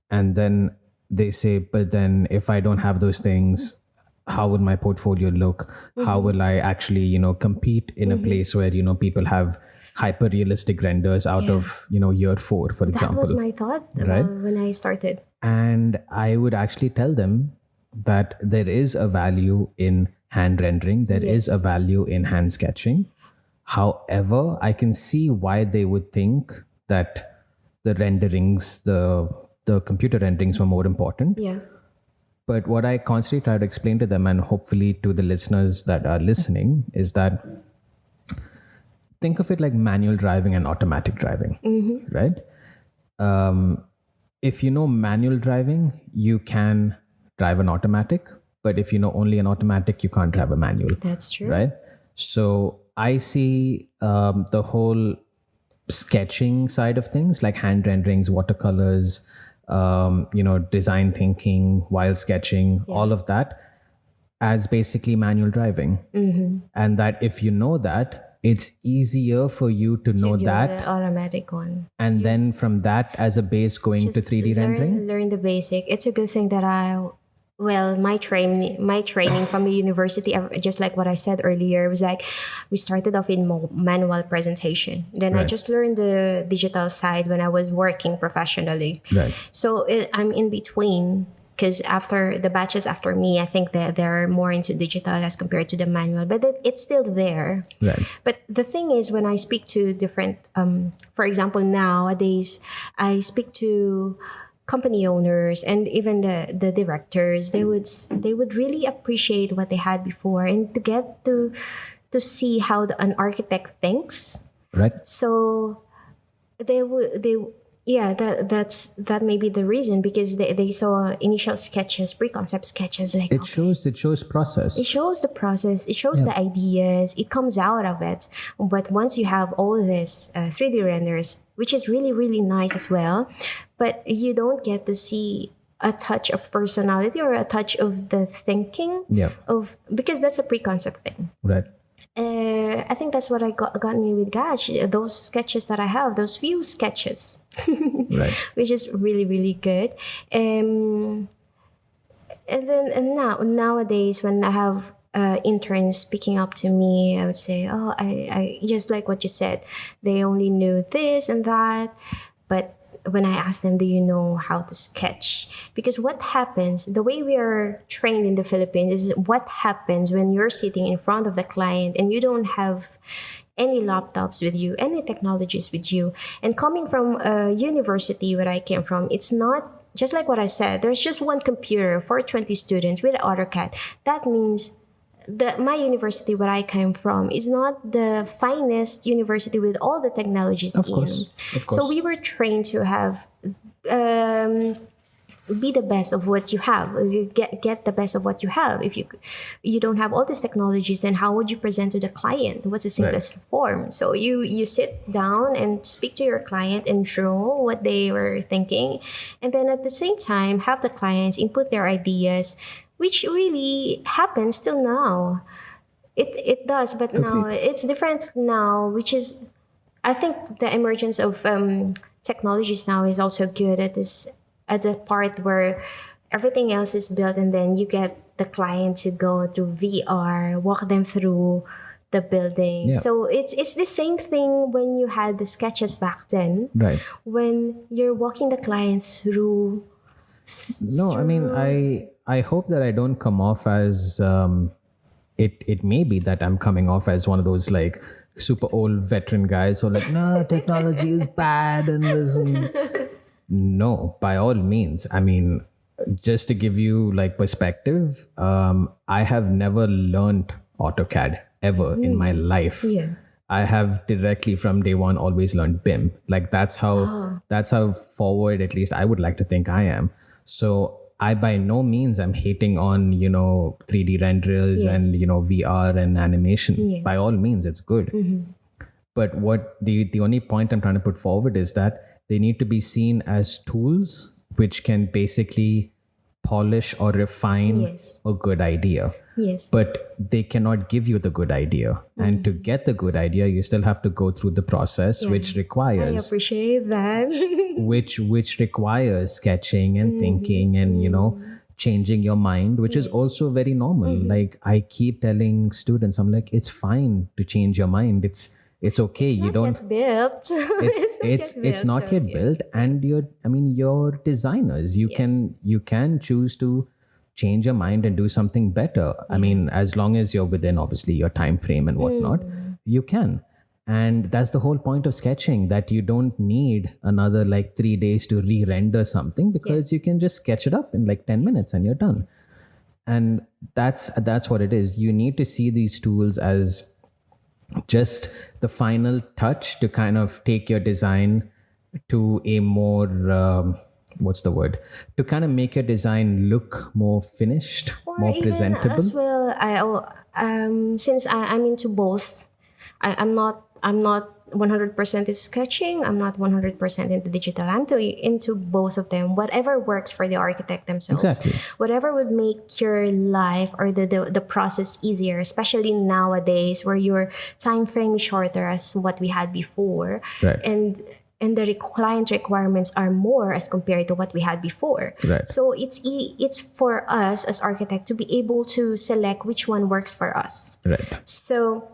Speaker 1: And then they say, but then if I don't have those things, how would my portfolio look? How will I actually compete in a place where people have hyper realistic renders out of year 4, for example?
Speaker 2: That was my thought when I started.
Speaker 1: And I would actually tell them that there is a value in hand rendering, there is a value in hand sketching. However, I can see why they would think that the renderings, the computer renderings were more important.
Speaker 2: Yeah.
Speaker 1: But what I constantly try to explain to them, and hopefully to the listeners that are listening, is that think of it like manual driving and automatic driving, right? If you know manual driving, you can drive an automatic. But if you know only an automatic, you can't drive a manual.
Speaker 2: That's true.
Speaker 1: Right? So I see the whole sketching side of things, like hand renderings, watercolors, design thinking while sketching, all of that, as basically manual driving. And that if you know that, it's easier for you to know that
Speaker 2: the automatic one.
Speaker 1: And then from that as a base going to 3D rendering.
Speaker 2: Learn the basic. It's a good thing that my training from the university, just like what I said earlier, was like we started off in manual presentation. Then I just learned the digital side when I was working professionally.
Speaker 1: Right.
Speaker 2: So I'm in between, because after the batches after me, I think that they're more into digital as compared to the manual, but it's still there.
Speaker 1: Right.
Speaker 2: But the thing is, when I speak to different, for example, nowadays, I speak to company owners and even the directors, they would really appreciate what they had before, and to get to see how an architect thinks.
Speaker 1: Right.
Speaker 2: So that may be the reason, because they saw initial sketches, pre-concept sketches, like
Speaker 1: it shows process.
Speaker 2: It shows the process. It shows the ideas. It comes out of it. But once you have all this 3D renders, which is really, really nice as well, but you don't get to see a touch of personality or a touch of the thinking because that's a pre-concept thing.
Speaker 1: Right.
Speaker 2: I think that's what got me with Gaj. Those sketches that I have, those few sketches,
Speaker 1: right,
Speaker 2: which is really, really good. And nowadays, when I have interns speaking up to me, I would say, "Oh, I just like what you said. They only knew this and that, but." When I ask them, do you know how to sketch? Because what happens, the way we are trained in the Philippines, is what happens when you're sitting in front of the client and you don't have any laptops with you, any technologies with you. And coming from a university where I came from, it's not just like what I said. There's just one computer for 20 students with AutoCAD. That means my university where I came from is not the finest university with all the technologies
Speaker 1: of course.
Speaker 2: So we were trained to have be the best of what you have. You get the best of what you have. If you don't have all these technologies, then how would you present to the client? What's the simplest form? So you sit down and speak to your client and draw what they were thinking, and then at the same time have the clients input their ideas, which really happens till now. It does, but now it's different now, which is, I think the emergence of technologies now is also good at this, at the part where everything else is built, and then you get the client to go to VR, walk them through the building.
Speaker 1: Yeah.
Speaker 2: So it's the same thing when you had the sketches back then.
Speaker 1: Right.
Speaker 2: When you're walking the clients through.
Speaker 1: No, I mean, I hope that I don't come off as it may be that I'm coming off as one of those like super old veteran guys who are like, no, technology is bad and this and no, by all means. I mean, just to give you like perspective, I have never learned AutoCAD ever in my life.
Speaker 2: Yeah.
Speaker 1: I have directly from day one always learned BIM. Like that's how forward, at least I would like to think I am. So I by no means am hating on, 3D renderers and, VR and animation.
Speaker 2: Yes.
Speaker 1: By all means, it's good. But what the only point I'm trying to put forward is that they need to be seen as tools which can basically polish or refine a good idea.
Speaker 2: Yes.
Speaker 1: But they cannot give you the good idea. And to get the good idea, you still have to go through the process, which
Speaker 2: I
Speaker 1: requires
Speaker 2: appreciate that.
Speaker 1: which requires sketching and thinking and changing your mind, which is also very normal. Like I keep telling students, I'm like, it's fine to change your mind. It's okay.
Speaker 2: It's
Speaker 1: you
Speaker 2: not
Speaker 1: don't
Speaker 2: yet built.
Speaker 1: it's not yet built, and you're designers. You can choose to change your mind and do something better. I mean, as long as you're within obviously your time frame and whatnot, you can. And that's the whole point of sketching, that you don't need another like 3 days to re-render something, because you can just sketch it up in like 10 minutes and you're done. And that's what it is. You need to see these tools as just the final touch to kind of take your design to a more to kind of make your design look more finished,
Speaker 2: Or
Speaker 1: more
Speaker 2: even
Speaker 1: presentable.
Speaker 2: as well, since I'm into both, I'm not 100% into sketching. I'm not 100% into digital. I'm into both of them. Whatever works for the architect themselves.
Speaker 1: Exactly.
Speaker 2: Whatever would make your life or the process easier, especially nowadays where your time frame is shorter as what we had before.
Speaker 1: Right.
Speaker 2: And the client requirements are more as compared to what we had before.
Speaker 1: Right.
Speaker 2: So it's for us as architect to be able to select which one works for us.
Speaker 1: Right.
Speaker 2: So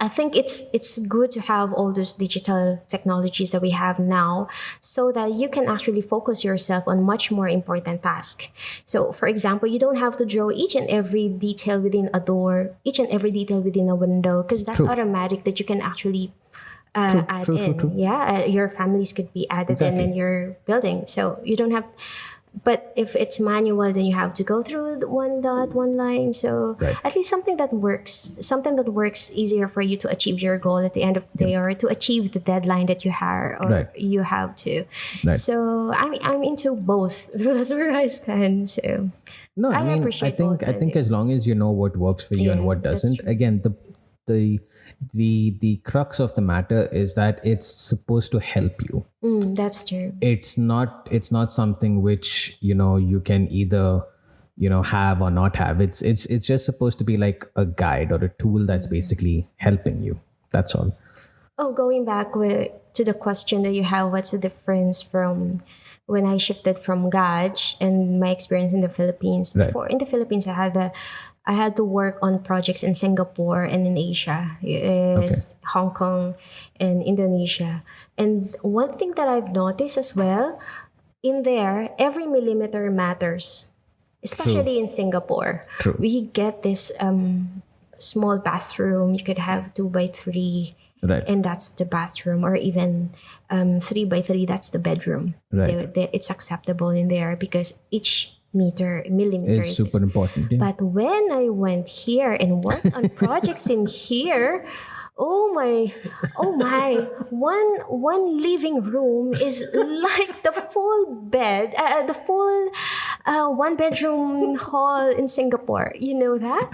Speaker 2: I think it's good to have all those digital technologies that we have now, so that you can actually focus yourself on much more important tasks. So for example, you don't have to draw each and every detail within a door, each and every detail within a window, because that's automatic that you can actually add in.
Speaker 1: True.
Speaker 2: Yeah, your families could be added in your building. So you don't have, but if it's manual, then you have to go through one dot, one line. So at least something that works easier for you to achieve your goal at the end of the day, or to achieve the deadline that you have, or you have to.
Speaker 1: Right.
Speaker 2: So I'm into both. That's where I stand. So
Speaker 1: No, I mean,
Speaker 2: appreciate
Speaker 1: I think as long as you know what works for you and what
Speaker 2: that's
Speaker 1: doesn't.
Speaker 2: true.
Speaker 1: Again, the crux of the matter is that it's supposed to help you.
Speaker 2: That's true.
Speaker 1: It's not something which you can either have or not have. It's just supposed to be like a guide or a tool that's basically helping you. That's all.
Speaker 2: Oh, going back to the question that you have, what's the difference from when I shifted from Gaj and my experience in the Philippines? Before in the Philippines, I had to work on projects in Singapore and in Asia, Hong Kong and Indonesia. And one thing that I've noticed as well, in there, every millimeter matters, especially in Singapore.
Speaker 1: True.
Speaker 2: We get this small bathroom. You could have 2x3.
Speaker 1: Right.
Speaker 2: And that's the bathroom, or even 3x3, that's the bedroom.
Speaker 1: Right.
Speaker 2: It's acceptable in there because each millimeter
Speaker 1: It's super important. Yeah.
Speaker 2: But when I went here and worked on projects in here, Oh my, oh my. One living room is like the full bed, the full one bedroom hall in Singapore. You know that?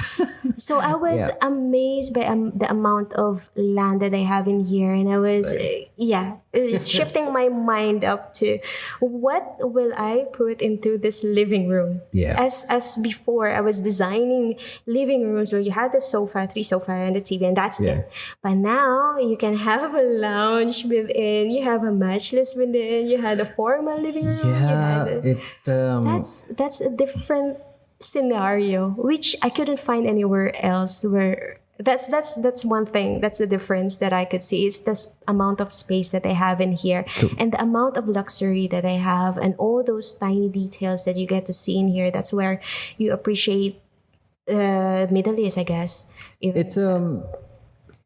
Speaker 2: So I was
Speaker 1: Yeah.
Speaker 2: amazed by the amount of land that I have in here, and I was yeah, it's shifting my mind up to what will I put into this living room.
Speaker 1: Yeah.
Speaker 2: As before, I was designing living rooms where you had the sofa, three sofa, and the TV, and that's
Speaker 1: Yeah.
Speaker 2: it. But now you can have a lounge within, you have a matchless within, you had a formal living room, you
Speaker 1: Yeah.
Speaker 2: had that's a different scenario which I couldn't find anywhere else where that's one thing, that's the difference that I could see. It's this amount of space that I have in here and the amount of luxury that I have and all those tiny details that you get to see in here. That's where you appreciate Middle East, I guess. Even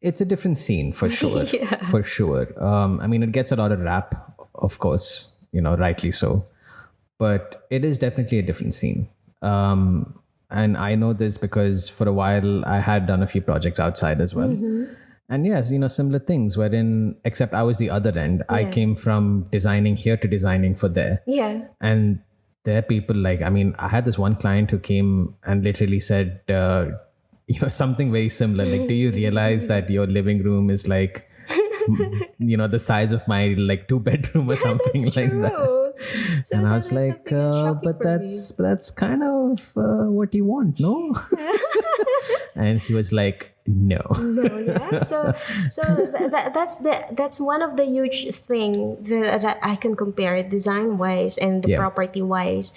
Speaker 1: It's a different scene for sure.
Speaker 2: Yeah.
Speaker 1: For sure. I mean, it gets a lot of rap, of course, rightly so. But it is definitely a different scene. And I know this because for a while I had done a few projects outside as well. And yes, similar things wherein, except I was the other end. I came from designing here to designing for there.
Speaker 2: Yeah.
Speaker 1: And there are people I had this one client who came and literally said, something very similar. Like, do you realize that your living room is like, the size of my like 2-bedroom or something
Speaker 2: That's
Speaker 1: like
Speaker 2: true.
Speaker 1: that?
Speaker 2: So
Speaker 1: And I
Speaker 2: that
Speaker 1: was like,
Speaker 2: something shocking
Speaker 1: but
Speaker 2: for me.
Speaker 1: that's kind of what you want, no? And he was like, no.
Speaker 2: No, yeah. That's one of the huge thing that I can compare design wise and the
Speaker 1: Yeah.
Speaker 2: property wise.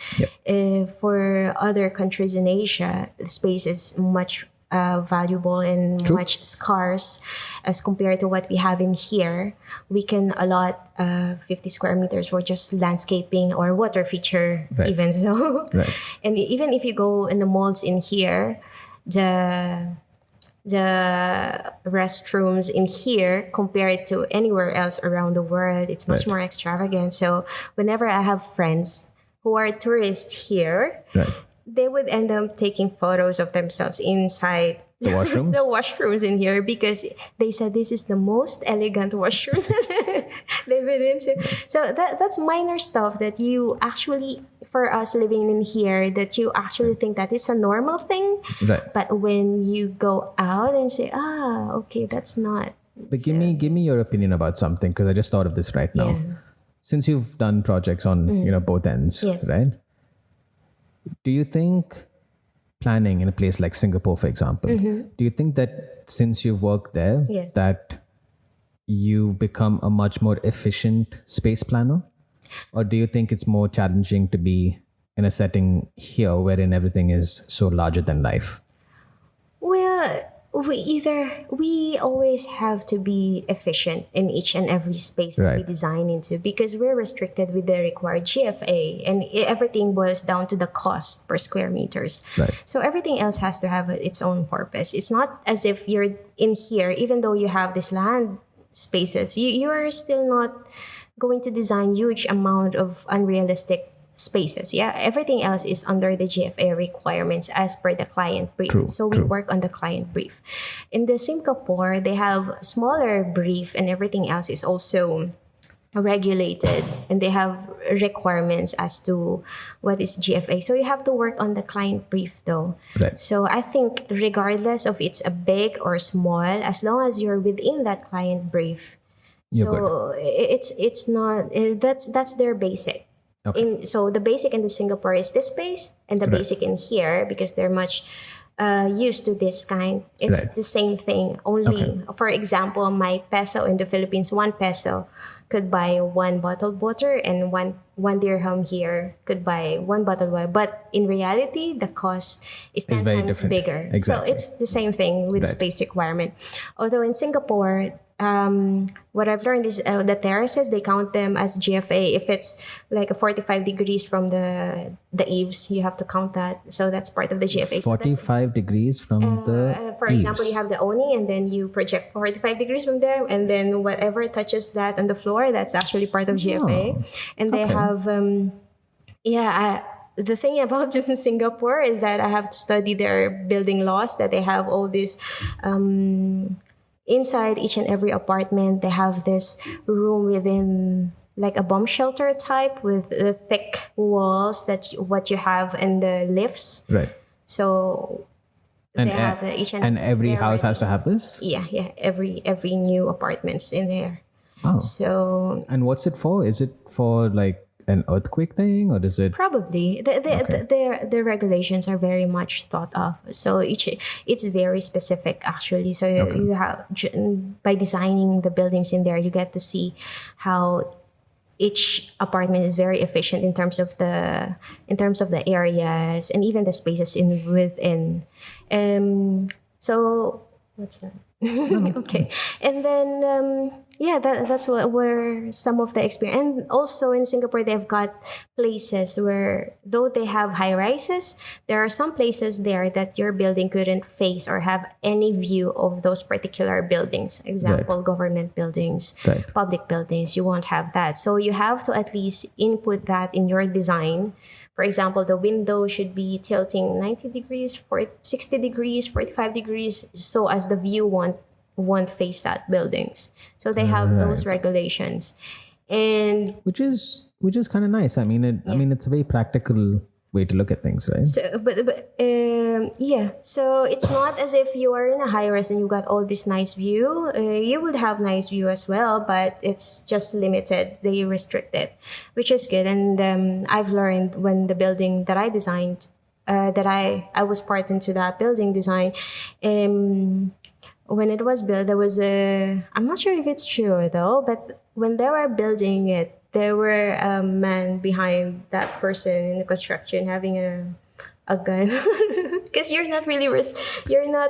Speaker 1: Yep.
Speaker 2: For other countries in Asia, the space is much valuable and
Speaker 1: True.
Speaker 2: much scarce as compared to what we have in here. We can allot 50 square meters for just landscaping or water feature
Speaker 1: Right.
Speaker 2: even so.
Speaker 1: Right.
Speaker 2: And even if you go in the malls in here, the restrooms in here compared to anywhere else around the world, it's much
Speaker 1: Right.
Speaker 2: more extravagant. So whenever I have friends who are tourists here,
Speaker 1: Right.
Speaker 2: they would end up taking photos of themselves inside
Speaker 1: The washrooms?
Speaker 2: the washrooms in here because they said this is the most elegant washroom that they've been into. So that's minor stuff that you actually, for us living in here, that you actually think that it's a normal thing.
Speaker 1: Right.
Speaker 2: But when you go out and say, okay, that's not.
Speaker 1: But give me your opinion about something, because I just thought of this right now.
Speaker 2: Yeah.
Speaker 1: Since you've done projects on both ends,
Speaker 2: Yes.
Speaker 1: right? Do you think planning in a place like Singapore, for example, do you think that since you've worked there,
Speaker 2: Yes.
Speaker 1: that you become a much more efficient space planner? Or do you think it's more challenging to be in a setting here wherein everything is so larger than life?
Speaker 2: Well, we always have to be efficient in each and every space that we
Speaker 1: Right.
Speaker 2: design into because we're restricted with the required GFA and everything boils down to the cost per square meters.
Speaker 1: Right.
Speaker 2: So everything else has to have its own purpose. It's not as if you're in here, even though you have this land spaces, you are still not going to design huge amount of unrealistic spaces. Yeah, everything else is under the GFA requirements as per the client brief.
Speaker 1: True,
Speaker 2: So we
Speaker 1: true.
Speaker 2: work on the client brief. In the Singapore, they have smaller brief and everything else is also regulated and they have requirements as to what is GFA. So you have to work on the client brief though.
Speaker 1: Right.
Speaker 2: So I think regardless of it's a big or small, as long as you're within that client brief,
Speaker 1: You're
Speaker 2: so it's not that's their basic.
Speaker 1: Okay.
Speaker 2: So the basic in the Singapore is this space, and the
Speaker 1: Right.
Speaker 2: basic in here because they're much used to this kind. It's
Speaker 1: Right.
Speaker 2: the same thing. Only, for example, my peso in the Philippines, 1 peso could buy one bottled water, and one dirham here could buy one bottled water. But in reality, the cost is 10
Speaker 1: very
Speaker 2: times
Speaker 1: different.
Speaker 2: bigger.
Speaker 1: Exactly.
Speaker 2: So it's the same thing with
Speaker 1: Right.
Speaker 2: space requirement. Although in Singapore, what I've learned is the terraces, they count them as GFA. If it's like a 45 degrees from the eaves, you have to count that. So that's part of the GFA. So that's,
Speaker 1: 45 degrees from the
Speaker 2: for example,
Speaker 1: eaves.
Speaker 2: you have the awning and then you project 45 degrees from there. And then whatever touches that on the floor, that's actually part of GFA.
Speaker 1: Oh,
Speaker 2: And they
Speaker 1: okay.
Speaker 2: have, the thing about just in Singapore is that I have to study their building laws, that they have all these inside each and every apartment, they have this room within like a bomb shelter type with the thick walls what you have in the lifts.
Speaker 1: Right.
Speaker 2: So
Speaker 1: And
Speaker 2: they have
Speaker 1: and every house has to have this?
Speaker 2: Yeah, every new apartments in there.
Speaker 1: Oh.
Speaker 2: So
Speaker 1: And what's it for? Is it for like an earthquake thing, or is it?
Speaker 2: probably the regulations are very much thought of. So it's very specific actually. So you have, by designing the buildings in there, you get to see how each apartment is very efficient in terms of the areas and even the spaces within. So what's that? Okay, and then that's what were some of the experience. And also in Singapore, they've got places where, though they have high rises, there are some places there that your building couldn't face or have any view of those particular buildings. Example, government buildings, public buildings, you won't have that. So you have to at least input that in your design. For example, the window should be tilting 90 degrees, 60 degrees, 45 degrees, so as the view won't face that buildings. So they have those regulations, and
Speaker 1: which is kind of nice. I mean, it's a very practical way to look at things, right?
Speaker 2: So, so it's not as if you are in a high rise and you got all this nice view. You would have nice view as well, but it's just limited. They restrict it, which is good. And I've learned when the building that I designed, that I was part into that building design. When it was built, there was I'm not sure if it's true though, but when they were building it, there were a man behind that person in the construction having a gun, because you're not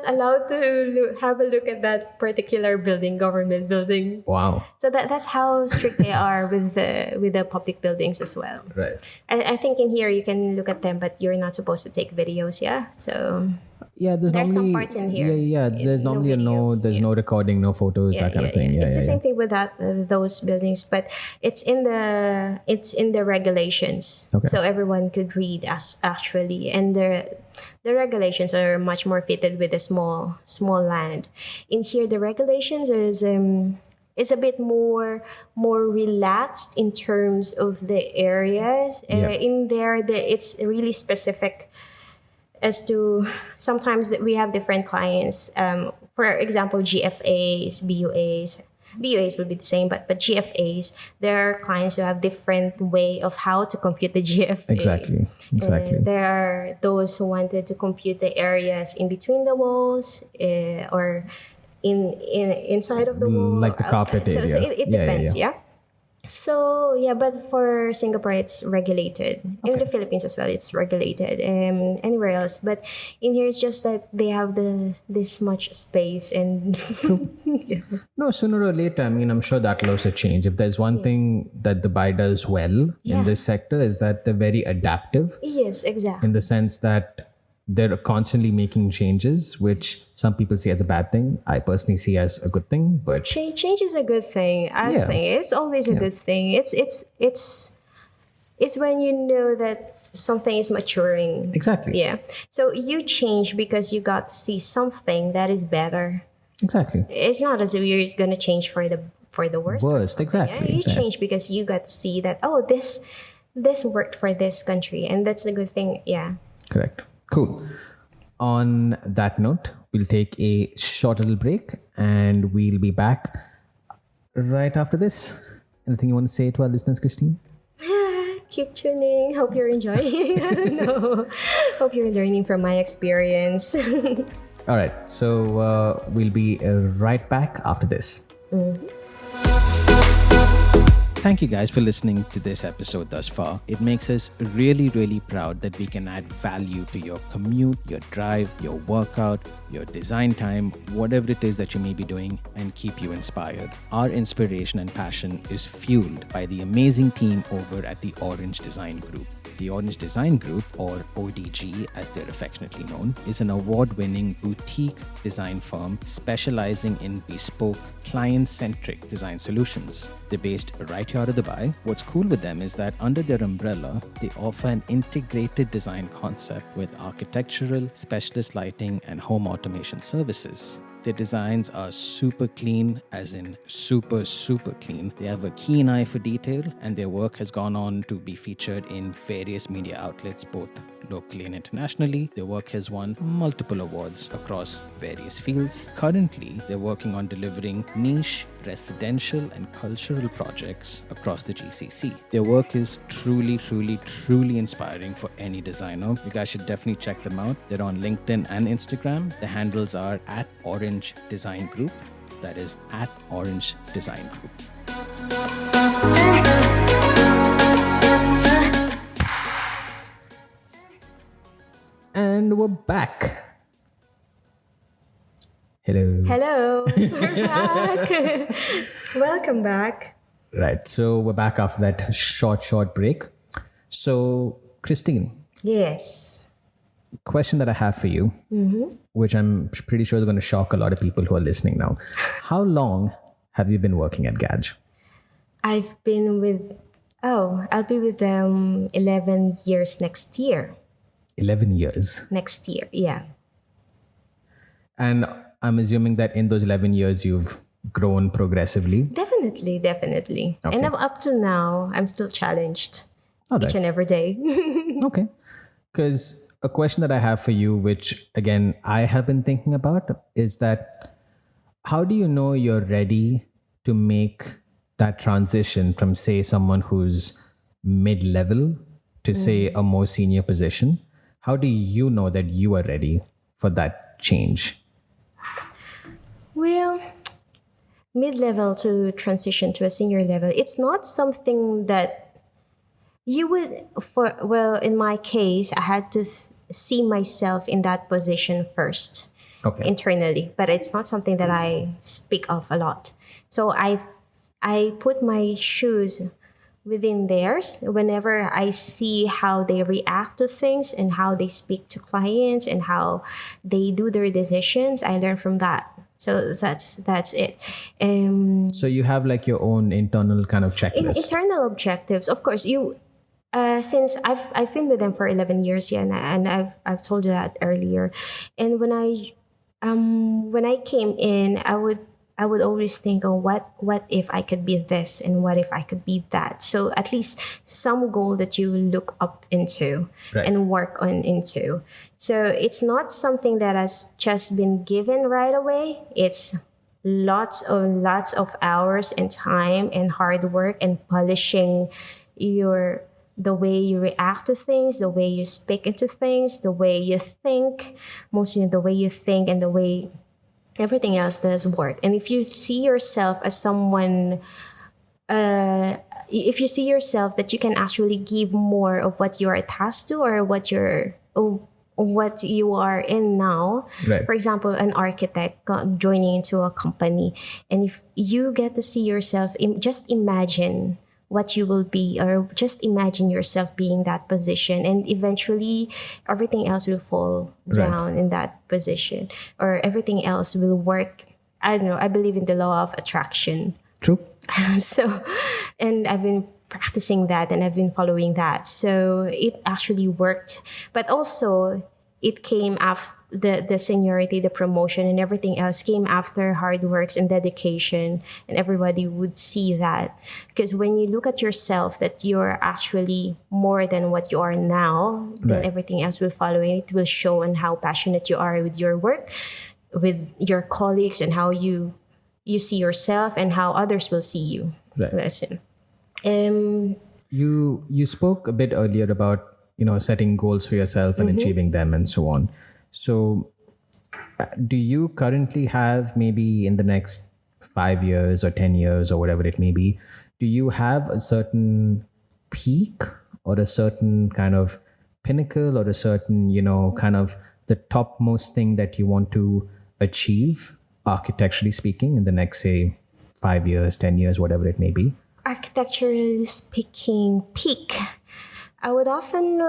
Speaker 2: allowed to have a look at that particular building, government building.
Speaker 1: Wow.
Speaker 2: So that's how strict they are with the public buildings as well.
Speaker 1: Right.
Speaker 2: I think in here you can look at them, but you're not supposed to take videos. Yeah. So.
Speaker 1: Yeah, there's normally
Speaker 2: some parts in here.
Speaker 1: There's normally no recording, no photos, that kind of thing.
Speaker 2: It's the same thing with those buildings, but it's in the regulations. Okay. So everyone could read actually, and the regulations are much more fitted with the small land. In here, the regulations is a bit more relaxed in terms of the areas. In there, it's really specific as to, sometimes that we have different clients. For example, GFAs, BUAs. BUAs would be the same, but GFAs, there are clients who have different way of how to compute the GFA.
Speaker 1: Exactly.
Speaker 2: There are those who wanted to compute the areas in between the walls, or inside of the wall,
Speaker 1: like the carpet area.
Speaker 2: So it depends. So but for Singapore, it's regulated. Okay. In the Philippines as well, it's regulated. Anywhere else, but in here, it's just that they have this much space and.
Speaker 1: True. No, sooner or later, I mean, I'm sure that will also change. If there's one thing that Dubai does well in this sector, is that they're very adaptive.
Speaker 2: Yes, exactly.
Speaker 1: In the sense that they're constantly making changes, which some people see as a bad thing. I personally see as a good thing, but
Speaker 2: change is a good thing. I think it's always a good thing. It's when you know that something is maturing.
Speaker 1: Exactly.
Speaker 2: Yeah. So you change because you got to see something that is better.
Speaker 1: Exactly.
Speaker 2: It's not as if you're gonna change for the worst.
Speaker 1: Exactly.
Speaker 2: Yeah? You change because you got to see that this worked for this country, and that's a good thing. Yeah.
Speaker 1: Correct. Cool. On that note, we'll take a short little break and we'll be back right after this. Anything you want to say to our listeners, Christine?
Speaker 2: Keep tuning. Hope you're enjoying. No. Hope you're learning from my experience.
Speaker 1: All right. So we'll be right back after this.
Speaker 2: Mm-hmm.
Speaker 1: Thank you guys for listening to this episode thus far. It makes us really, really proud that we can add value to your commute, your drive, your workout, your design time, whatever it is that you may be doing, and keep you inspired. Our inspiration and passion is fueled by the amazing team over at the Orange Design Group. The Orange Design Group, or ODG as they're affectionately known, is an award-winning boutique design firm specializing in bespoke, client-centric design solutions. They're based right here out of Dubai. What's cool with them is that under their umbrella, they offer an integrated design concept with architectural, specialist lighting, and home automation services. Their designs are super clean, as in super, super clean. They have a keen eye for detail, and their work has gone on to be featured in various media outlets, both locally and internationally. Their work has won multiple awards across various fields. Currently, they're working on delivering niche, residential, and cultural projects across the GCC. Their work is truly, truly, truly inspiring for any designer. You guys should definitely check them out. They're on LinkedIn and Instagram. The handles are at Orange Design Group. That is at Orange Design Group. And we're back. Hello.
Speaker 2: Hello, we're back. Welcome back.
Speaker 1: Right. So we're back after that short break. So, Christine,
Speaker 2: Yes.
Speaker 1: question that I have for you, which I'm pretty sure is going to shock a lot of people who are listening now. How long have you been working at Gadge?
Speaker 2: I've been with, I'll be with them 11 years next year.
Speaker 1: 11 years.
Speaker 2: Next year, yeah.
Speaker 1: And I'm assuming that in those 11 years, you've grown progressively.
Speaker 2: Definitely.
Speaker 1: Okay.
Speaker 2: And up till now, I'm still challenged
Speaker 1: All
Speaker 2: each
Speaker 1: right.
Speaker 2: and every day.
Speaker 1: Okay. Because a question that I have for you, which again, I have been thinking about, is that how do you know you're ready to make that transition from, say, someone who's mid-level to, say, a more senior position? How do you know that you are ready for that change?
Speaker 2: Well, mid-level to transition to a senior level, it's not something that you would, in my case, I had to see myself in that position first.
Speaker 1: Okay.
Speaker 2: Internally, but it's not something that I speak of a lot. So I put my shoes within theirs whenever I see how they react to things and how they speak to clients and how they do their decisions. I learn from that. So that's it.
Speaker 1: So you have like your own internal kind of checklist.
Speaker 2: Internal objectives, of course. Since I've been with them for 11 years, yeah, and I've told you that earlier. And when I came in, I would always think, oh, what if I could be this and what if I could be that? So at least some goal that you look up into
Speaker 1: Right.
Speaker 2: and work on into. So it's not something that has just been given right away. It's lots of hours and time and hard work and polishing the way you react to things, the way you speak into things, the way you think, mostly the way you think and the way everything else does work. And if you see yourself as someone, if you see yourself that you can actually give more of what you are tasked to or what you are in now,
Speaker 1: Right.
Speaker 2: for example, an architect joining into a company, and if you get to see yourself, just imagine what you will be, or just imagine yourself being that position, and eventually everything else will fall down in that position, or everything else will work. I don't know, I believe in the law of attraction.
Speaker 1: True.
Speaker 2: So, and I've been practicing that and I've been following that. So it actually worked. But also it came after the seniority, the promotion, and everything else came after hard works and dedication, and everybody would see that. Because when you look at yourself that you're actually more than what you are now, then
Speaker 1: Right.
Speaker 2: everything else will follow, and it will show on how passionate you are with your work, with your colleagues, and how you see yourself and how others will see you.
Speaker 1: Right.
Speaker 2: That's it.
Speaker 1: You spoke a bit earlier about setting goals for yourself and achieving them and so on. So do you currently have, maybe in the next 5 years or 10 years or whatever it may be, do you have a certain peak or a certain kind of pinnacle or a certain kind of the topmost thing that you want to achieve, architecturally speaking, in the next, say, 5 years, 10 years, whatever it may be?
Speaker 2: Architecturally speaking, peak. I would often,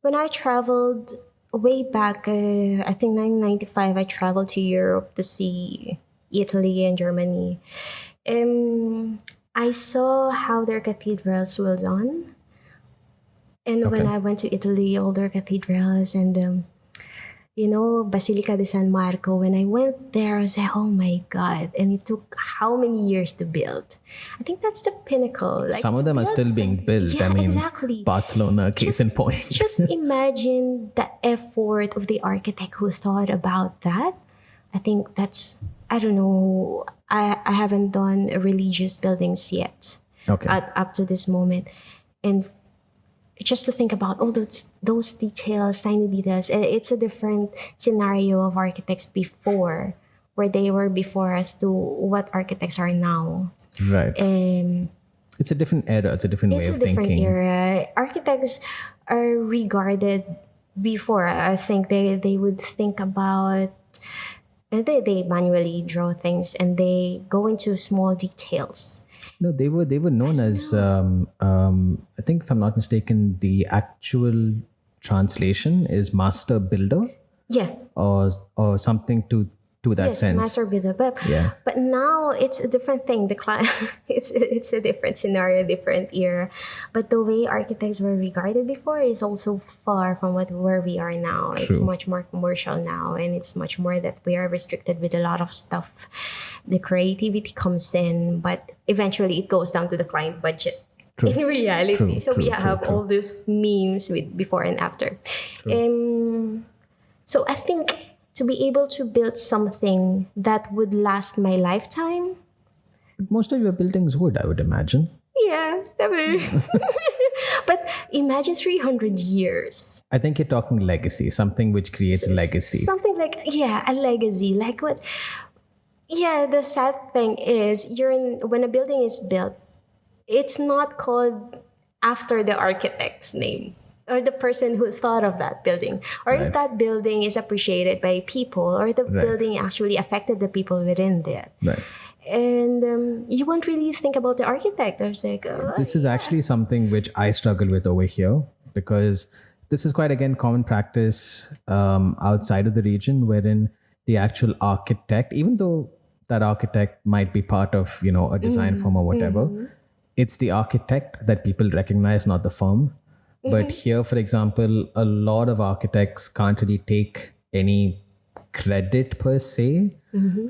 Speaker 2: when I traveled way back, I think 1995, I traveled to Europe to see Italy and Germany. I saw how their cathedrals were done. And when
Speaker 1: Okay.
Speaker 2: I went to Italy, all their cathedrals, and Basilica de San Marco. When I went there, I was like, oh my God. And it took how many years to build? I think that's the pinnacle. Like,
Speaker 1: Some of
Speaker 2: to
Speaker 1: them are
Speaker 2: build
Speaker 1: still being built.
Speaker 2: Yeah,
Speaker 1: I mean,
Speaker 2: exactly.
Speaker 1: Barcelona, case in point.
Speaker 2: Just imagine the effort of the architect who thought about that. I think that's, I don't know, I haven't done religious buildings yet
Speaker 1: Okay.
Speaker 2: up to this moment. And just to think about all those details, tiny details, it's a different scenario of architects before, where they were before us, to what architects are now.
Speaker 1: Right.
Speaker 2: And
Speaker 1: It's a different era. It's a different way
Speaker 2: it's a
Speaker 1: of
Speaker 2: different
Speaker 1: thinking.
Speaker 2: era. Architects are regarded before. I think they would think about, and they manually draw things and they go into small details.
Speaker 1: No, they were known as I think, if I'm not mistaken, the actual translation is master builder,
Speaker 2: Yeah.
Speaker 1: or something to that
Speaker 2: Yes,
Speaker 1: sense.
Speaker 2: master builder.
Speaker 1: Yeah.
Speaker 2: But now it's a different thing. The client, it's a different scenario, different era. But the way architects were regarded before is also far from where we are now. It's
Speaker 1: True.
Speaker 2: much more commercial now, and it's much more that we are restricted with a lot of stuff. The creativity comes in, but eventually it goes down to the client budget.
Speaker 1: True.
Speaker 2: In reality,
Speaker 1: True,
Speaker 2: so we
Speaker 1: true,
Speaker 2: have
Speaker 1: true.
Speaker 2: all those memes with before and after. So I think to be able to build something that would last my lifetime,
Speaker 1: Most of your buildings would, I would imagine.
Speaker 2: yeah, definitely. But imagine 300 years.
Speaker 1: I think you're talking legacy, something which creates a legacy.
Speaker 2: Something like, yeah, a legacy. Like what? Yeah, the sad thing is, when a building is built, it's not called after the architect's name or the person who thought of that building, or if
Speaker 1: Right.
Speaker 2: that building is appreciated by people, or the
Speaker 1: Right.
Speaker 2: building actually affected the people within there.
Speaker 1: Right.
Speaker 2: And you won't really think about the architect. I was like,
Speaker 1: This is actually something which I struggle with over here, because this is quite, again, common practice outside of the region, wherein the actual architect, even though that architect might be part of a design firm or whatever, it's the architect that people recognize, not the firm. But here, for example, a lot of architects can't really take any credit per se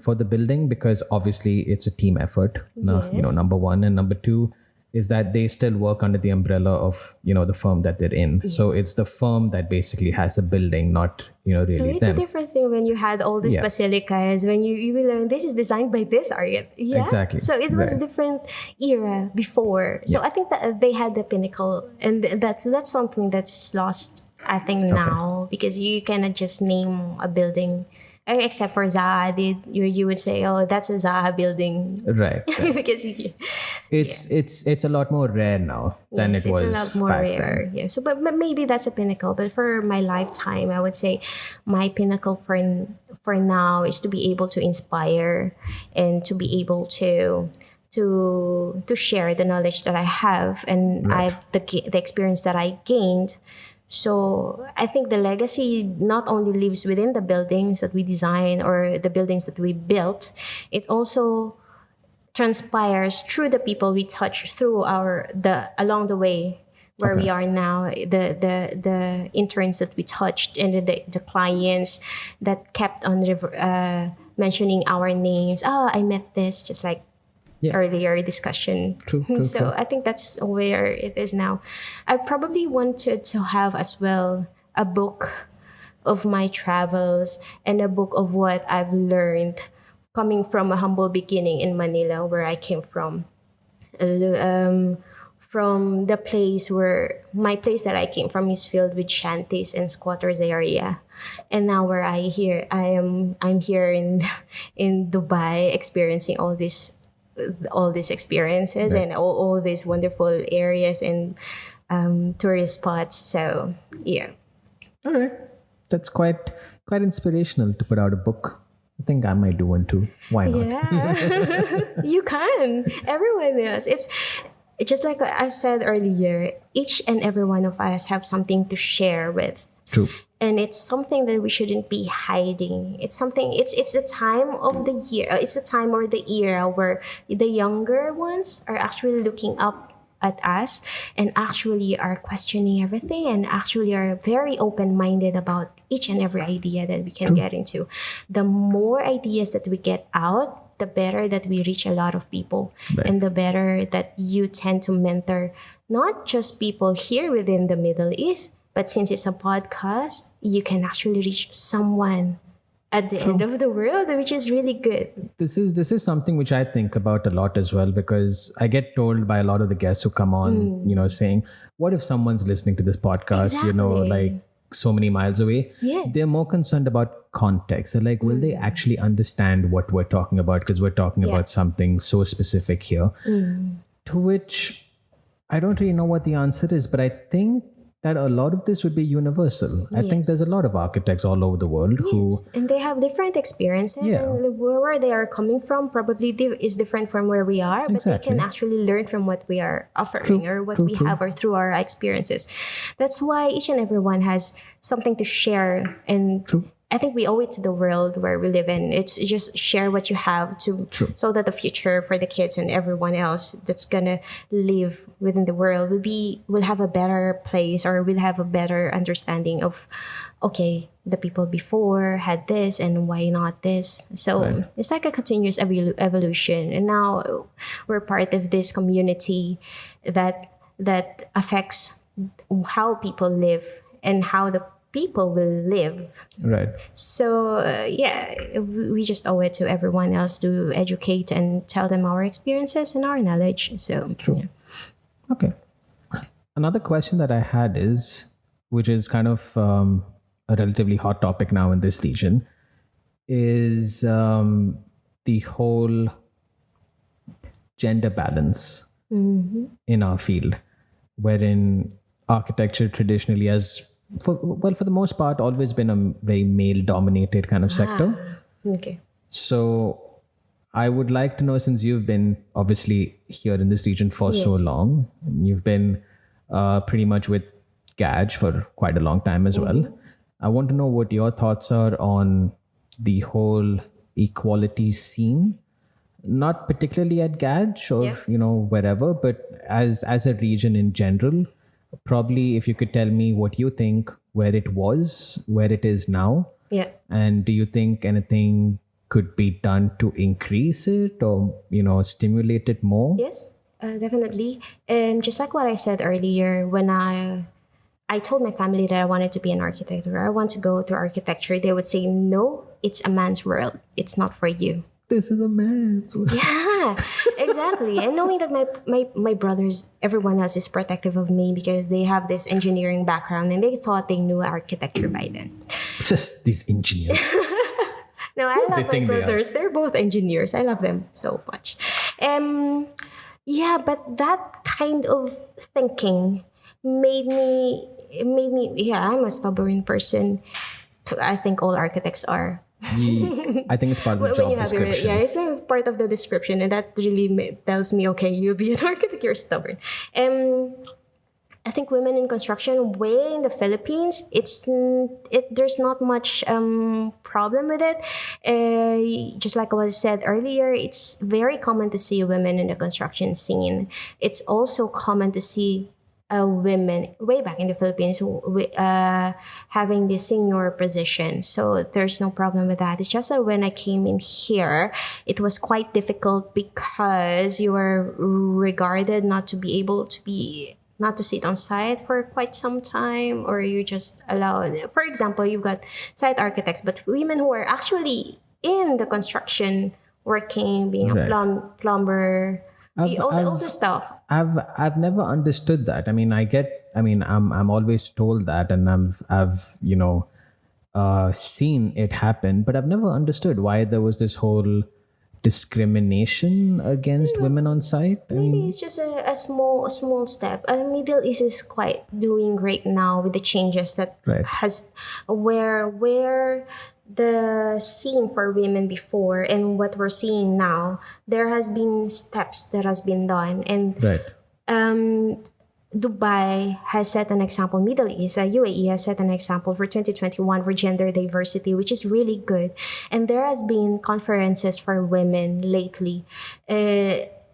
Speaker 1: for the building, because obviously it's a team effort.
Speaker 2: Yes.
Speaker 1: Number one, and number two is that they still work under the umbrella of the firm that they're in. So it's the firm that basically has the building, not really
Speaker 2: so it's
Speaker 1: them.
Speaker 2: a different thing when you had all these
Speaker 1: Yeah.
Speaker 2: basilicas, when you will learn this is designed by this architect. Yeah.
Speaker 1: Exactly.
Speaker 2: So it was
Speaker 1: Right.
Speaker 2: different era before. So I think that they had the Pinnacle, and that's something that's lost, I think, now, because you cannot just name a building. Except for Zaha, you would say, oh, that's a Zaha building.
Speaker 1: Right.
Speaker 2: Because
Speaker 1: It's a lot more rare now than
Speaker 2: yes,
Speaker 1: it was
Speaker 2: it's a lot more
Speaker 1: back
Speaker 2: rare.
Speaker 1: then.
Speaker 2: Yeah. So, but maybe that's a pinnacle. But for my lifetime, I would say my pinnacle for now is to be able to inspire and to be able to share the knowledge that I have, and the experience that I gained. So I think the legacy not only lives within the buildings that we design or the buildings that we built, it also transpires through the people we touch through along the way where we are now, the interns that we touched, and the clients that kept on mentioning our names. Oh, I met this, just like earlier discussion.
Speaker 1: True,
Speaker 2: So
Speaker 1: true.
Speaker 2: I think that's where it is now. I probably wanted to have as well a book of my travels and a book of what I've learned coming from a humble beginning in Manila, where I came from. From the place my place that I came from is filled with shanties and squatters area, and now I'm here in Dubai, experiencing all these experiences and all these wonderful areas and tourist spots. So yeah.
Speaker 1: All right. That's quite inspirational to put out a book. I think I might do one too. Why not?
Speaker 2: Yeah, you can. Everyone is. It's just like I said earlier. Each and every one of us have something to share with.
Speaker 1: True.
Speaker 2: And it's something that we shouldn't be hiding. It's something. It's the time of the year. It's the time or the era where the younger ones are actually looking up at us and actually are questioning everything and actually are very open-minded about each and every idea that we can get into. The more ideas that we get out, the better that we reach a lot of people, and the better that you tend to mentor not just people here within the Middle East, but since it's a podcast, you can actually reach someone at the end of the world, which is really good.
Speaker 1: This is something which I think about a lot as well, because I get told by a lot of the guests who come on, saying, what if someone's listening to this podcast, like so many miles away?
Speaker 2: Yeah.
Speaker 1: They're more concerned about context. They're like, will they actually understand what we're talking about? Because we're talking about something so specific here. To which I don't really know what the answer is, but I think that a lot of this would be universal. I think there's a lot of architects all over the world who...
Speaker 2: And they have different experiences, and where they are coming from probably is different from where we are, but they can actually learn from what we are offering or what we have or through our experiences. That's why each and every one has something to share, and I think we owe it to the world where we live in. It's just share what you have so that the future for the kids and everyone else that's gonna live within the world will have a better place, or will have a better understanding of, okay, the people before had this and why not this. So it's like a continuous evolution, and now we're part of this community that affects how people live and how the people will live.
Speaker 1: Right.
Speaker 2: So we just owe it to everyone else to educate and tell them our experiences and our knowledge. So
Speaker 1: Okay. Another question that I had is, which is kind of a relatively hot topic now in this region, is the whole gender balance in our field, wherein architecture traditionally for the most part, always been a very male-dominated kind of sector.
Speaker 2: Okay.
Speaker 1: So I would like to know, since you've been obviously here in this region for so long, you've been pretty much with GAJ for quite a long time as well. I want to know what your thoughts are on the whole equality scene, not particularly at GAJ or wherever, but as a region in general. Probably if you could tell me what you think, where it was, where it is now.
Speaker 2: Yeah.
Speaker 1: And do you think anything could be done to increase it or, stimulate it more?
Speaker 2: Yes, definitely. Just like what I said earlier, when I told my family that I wanted to be an architect or I want to go to architecture, they would say, no, it's a man's world. It's not for you.
Speaker 1: This is a man's world.
Speaker 2: Yeah, exactly. And knowing that my brothers, everyone else is protective of me because they have this engineering background and they thought they knew architecture by then.
Speaker 1: It's just these engineers.
Speaker 2: No, I love my brothers. They're both engineers. I love them so much. But that kind of thinking made me, I'm a stubborn person. I think all architects are.
Speaker 1: I think it's part of the job description.
Speaker 2: It's a part of the description, and that really tells me, okay, you'll be an architect, you're stubborn. I think women in construction, way in the Philippines, there's not much problem with it. Just like what I said earlier, it's very common to see women in the construction scene. It's also common to see women way back in the Philippines having the senior position. So there's no problem with that. It's just that when I came in here, it was quite difficult because you were regarded not to sit on site for quite some time, or you just allowed. For example, you've got site architects, but women who are actually in the construction working, being a plumber, all the stuff.
Speaker 1: I've never understood that. I'm always told that, and I've seen it happen, but I've never understood why there was this whole discrimination against women on site.
Speaker 2: Maybe it's just a small step. Middle East is quite doing great now with the changes that has where the scene for women before and what we're seeing now. There has been steps that has been done, and Dubai has set an example. Middle East, UAE has set an example for 2021 for gender diversity, which is really good. And there has been conferences for women lately.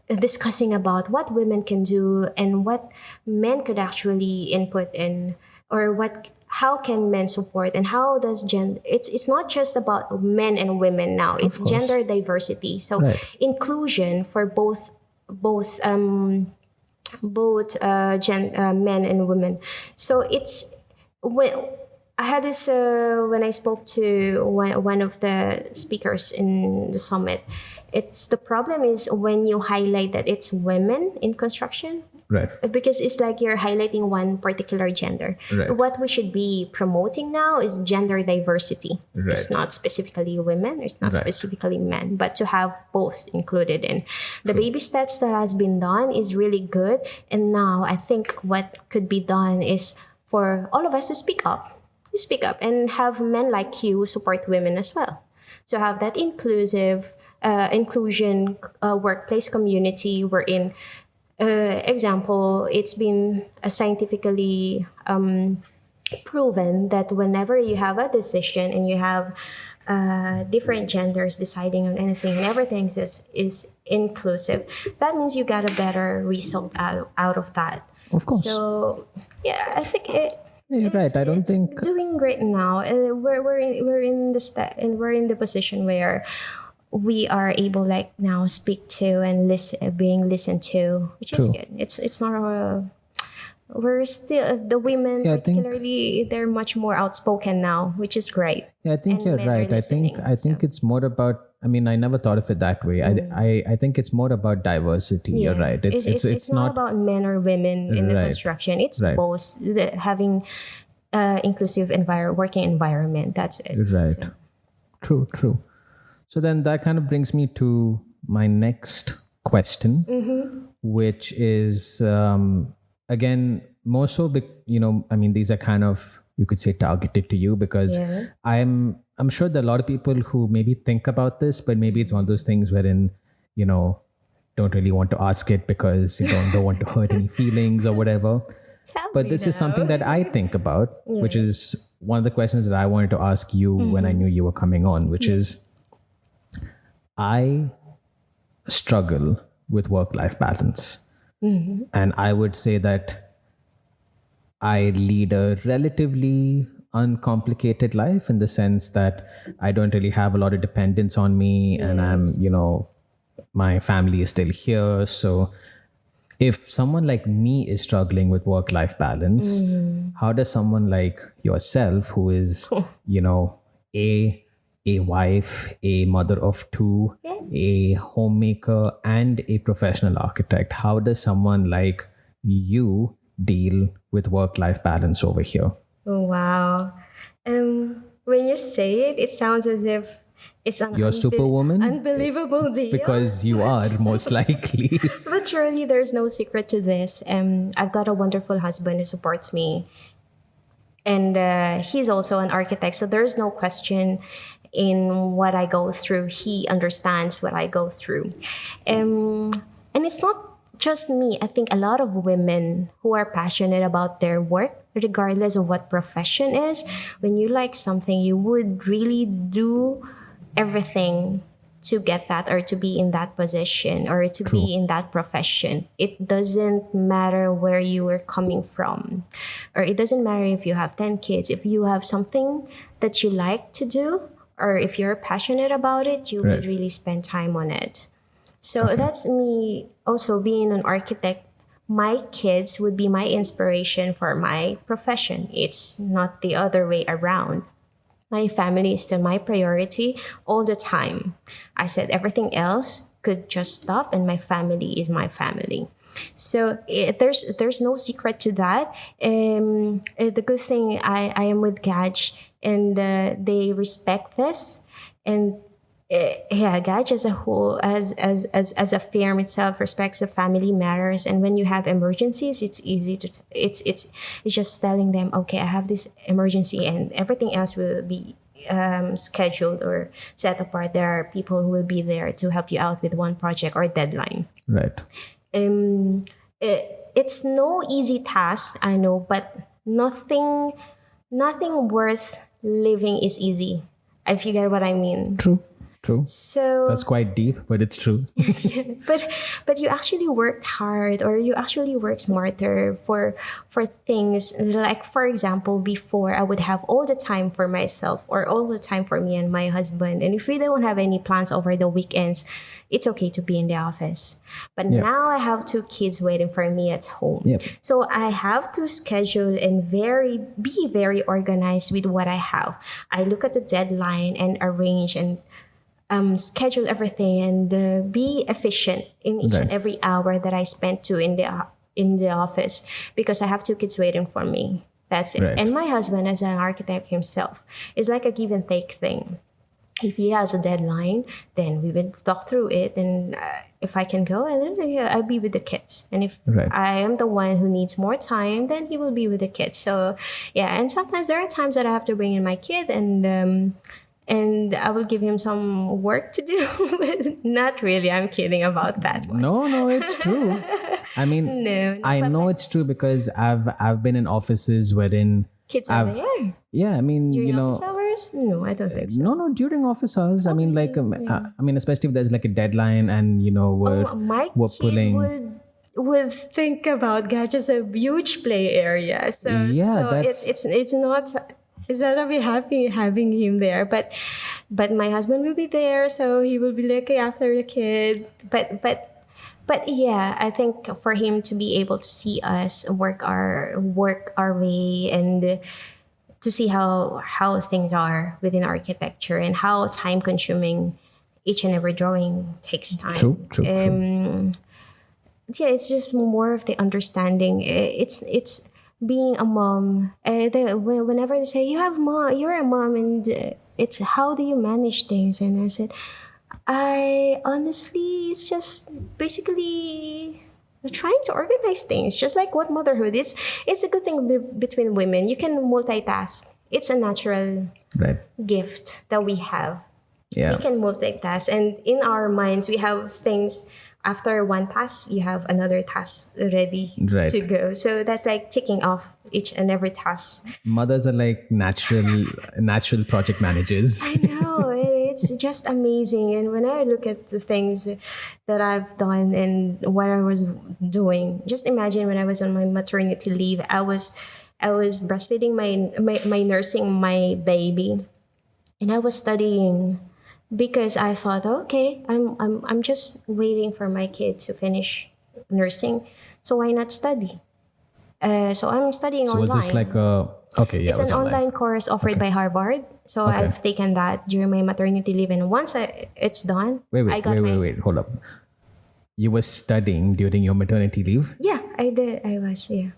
Speaker 2: discussing about what women can do and what men could actually input in, or what how can men support, and how does gender, it's not just about men and women now, it's
Speaker 1: course.
Speaker 2: gender diversity, so
Speaker 1: Right.
Speaker 2: inclusion for both men and women. So it's when I had this when I spoke to one of the speakers in the summit. It's the problem is when you highlight that it's women in construction,
Speaker 1: Right.
Speaker 2: because it's like you're highlighting one particular gender.
Speaker 1: Right.
Speaker 2: What we should be promoting now is gender diversity.
Speaker 1: Right.
Speaker 2: It's not specifically women, it's not
Speaker 1: Right.
Speaker 2: specifically men, but to have both included in. The baby steps that has been done is really good. And now I think what could be done is for all of us to speak up. And have men like you support women as well. To have that inclusion workplace community wherein example, it's been scientifically proven that whenever you have a decision and you have different genders deciding on anything and everything is inclusive, that means you got a better result out of that.
Speaker 1: Of course.
Speaker 2: So yeah, I think
Speaker 1: You're right. I don't
Speaker 2: it's
Speaker 1: think.
Speaker 2: doing great now. We're in the we're in the position where we are able like now speak to and listen, being listened to, which is
Speaker 1: True.
Speaker 2: good. It's not a, we're still the women
Speaker 1: Yeah, I think-
Speaker 2: particularly they're much more outspoken now, which is great.
Speaker 1: Yeah, I think
Speaker 2: And
Speaker 1: you're
Speaker 2: men are
Speaker 1: right.
Speaker 2: listening,
Speaker 1: I think it's more about. I mean, I never thought of it that way. I think it's more about diversity. You're
Speaker 2: Yeah.
Speaker 1: right. It's
Speaker 2: not
Speaker 1: not.
Speaker 2: about men or women in the
Speaker 1: Right.
Speaker 2: construction. It's
Speaker 1: Right.
Speaker 2: both having inclusive working environment. That's it.
Speaker 1: Right.
Speaker 2: So,
Speaker 1: True. So then that kind of brings me to my next question, which is again more so, I mean, these are kind of, you could say, targeted to you because
Speaker 2: Yeah.
Speaker 1: I'm sure there are a lot of people who maybe think about this, but maybe it's one of those things wherein don't really want to ask it because you don't want to hurt any feelings or whatever.
Speaker 2: tell
Speaker 1: But
Speaker 2: me
Speaker 1: this is
Speaker 2: now.
Speaker 1: something that I think about, which
Speaker 2: Yes.
Speaker 1: is one of the questions that I wanted to ask you when I knew you were coming on, which is I struggle with work-life balance. And I would say that I lead a relatively uncomplicated life in the sense that I don't really have a lot of dependence on me, and my family is still here. So if someone like me is struggling with work-life balance, how does someone like yourself, who is, a wife, a mother of two, a homemaker, and a professional architect, how does someone like you deal with work-life balance over here?
Speaker 2: Oh, wow. When you say it, it sounds as if it's an
Speaker 1: You're Superwoman?
Speaker 2: unbelievable deal.
Speaker 1: Because you are, most likely.
Speaker 2: But surely there's no secret to this. I've got a wonderful husband who supports me. And he's also an architect. So there's no question in what I go through. He understands what I go through. And it's not just me. I think a lot of women who are passionate about their work, regardless of what profession is, when you like something, you would really do everything to get that, or to be in that position, or to be in that profession. It doesn't matter where you are coming from, or it doesn't matter if you have 10 kids. If you have something that you like to do, or if you're passionate about it, you would really spend time on it. So that's me also being an architect. My kids would be my inspiration for my profession. It's not the other way around. My family is still my priority all the time. I said everything else could just stop, and my family is my family. So there's no secret to that. The good thing I am with Gaj, and they respect this. And Gaj as a whole, as a firm itself, respects the family matters. And when you have emergencies, it's easy to it's just telling them, okay, I have this emergency, and everything else will be scheduled or set apart. There are people who will be there to help you out with one project or deadline.
Speaker 1: Right.
Speaker 2: It's no easy task, I know, but nothing worth living is easy, if you get what I mean.
Speaker 1: True. True.
Speaker 2: So
Speaker 1: That's quite deep, but it's true.
Speaker 2: but you actually worked hard, or you actually work smarter for things. Like, for example, before I would have all the time for myself, or all the time for me and my husband, and if we don't have any plans over the weekends, it's okay to be in the office. But
Speaker 1: Yeah.
Speaker 2: now I have two kids waiting for me at home.
Speaker 1: Yep.
Speaker 2: So I have to schedule and be very organized with what I have. I look at the deadline and arrange and schedule everything, and be efficient in each and
Speaker 1: Right.
Speaker 2: every hour that I spend to in the office, because I have two kids waiting for me. That's it.
Speaker 1: Right.
Speaker 2: And my husband, as an architect himself, is like a give and take thing. If he has a deadline, then we will talk through it, and if I can go, and then I'll be with the kids. And if
Speaker 1: Right.
Speaker 2: I am the one who needs more time, then he will be with the kids. So yeah, and sometimes there are times that I have to bring in my kid, and I will give him some work to do. But not really. I'm kidding about that one.
Speaker 1: No, it's true. I mean,
Speaker 2: No,
Speaker 1: I know it's true because I've been in offices wherein
Speaker 2: kids are
Speaker 1: I've
Speaker 2: there
Speaker 1: yeah. I mean,
Speaker 2: during
Speaker 1: you know,
Speaker 2: office hours. No, I don't think so.
Speaker 1: no, during office hours. I mean, like, I mean, especially if there's like a deadline and you know
Speaker 2: My
Speaker 1: we're
Speaker 2: kid
Speaker 1: pulling.
Speaker 2: would think about God as a huge play area. So
Speaker 1: Yeah,
Speaker 2: so
Speaker 1: that's-
Speaker 2: it's not. It's not be happy having him there, but my husband will be there, so he will be looking after the kid. But yeah, I think for him to be able to see us work our way, and to see how things are within architecture, and how time consuming each and every drawing takes time.
Speaker 1: True.
Speaker 2: Yeah, it's just more of the understanding. It's being a mom. Whenever they say you're a mom, and it's how do you manage things? And I said, I honestly, it's just basically trying to organize things, just like what motherhood. It's a good thing between women. You can multitask. It's a natural
Speaker 1: Right.
Speaker 2: gift that we have.
Speaker 1: Yeah.
Speaker 2: We can multitask, and in our minds we have things. After one task, you have another task ready
Speaker 1: Right.
Speaker 2: to go. So that's like ticking off each and every task.
Speaker 1: Mothers are like natural project managers.
Speaker 2: I know, it's just amazing. And when I look at the things that I've done and what I was doing, just imagine when I was on my maternity leave, I was breastfeeding my nursing my baby, and I was studying, because I thought, okay, I'm just waiting for my kid to finish nursing, so why not study? So I'm studying
Speaker 1: So
Speaker 2: online.
Speaker 1: was this like a okay? Yeah,
Speaker 2: It's
Speaker 1: it
Speaker 2: an
Speaker 1: was
Speaker 2: online course offered by Harvard. So
Speaker 1: Okay.
Speaker 2: I've taken that during my maternity leave, and once it's done, I got my.
Speaker 1: Wait, hold up. You were studying during your maternity leave?
Speaker 2: Yeah, I did. I was, yeah.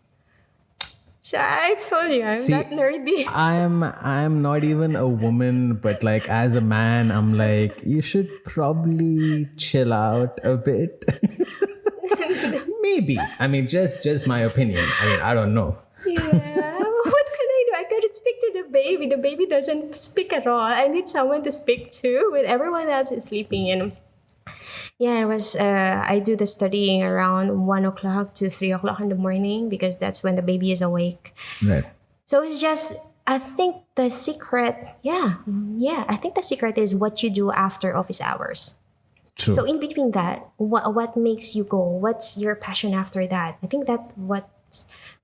Speaker 2: So I told you, I'm
Speaker 1: See,
Speaker 2: not nerdy.
Speaker 1: I'm not even a woman, but like as a man, I'm like, you should probably chill out a bit. Maybe. I mean, just my opinion. I mean, I don't know.
Speaker 2: Yeah. What can I do? I couldn't speak to the baby. The baby doesn't speak at all. I need someone to speak to when everyone else is sleeping. And yeah, it was. I do the studying around 1 o'clock to 3 o'clock in the morning, because that's when the baby is awake.
Speaker 1: Right.
Speaker 2: So it's just. I think the secret. Yeah. I think the secret is what you do after office hours.
Speaker 1: True.
Speaker 2: So in between that, what makes you go? What's your passion after that? I think that what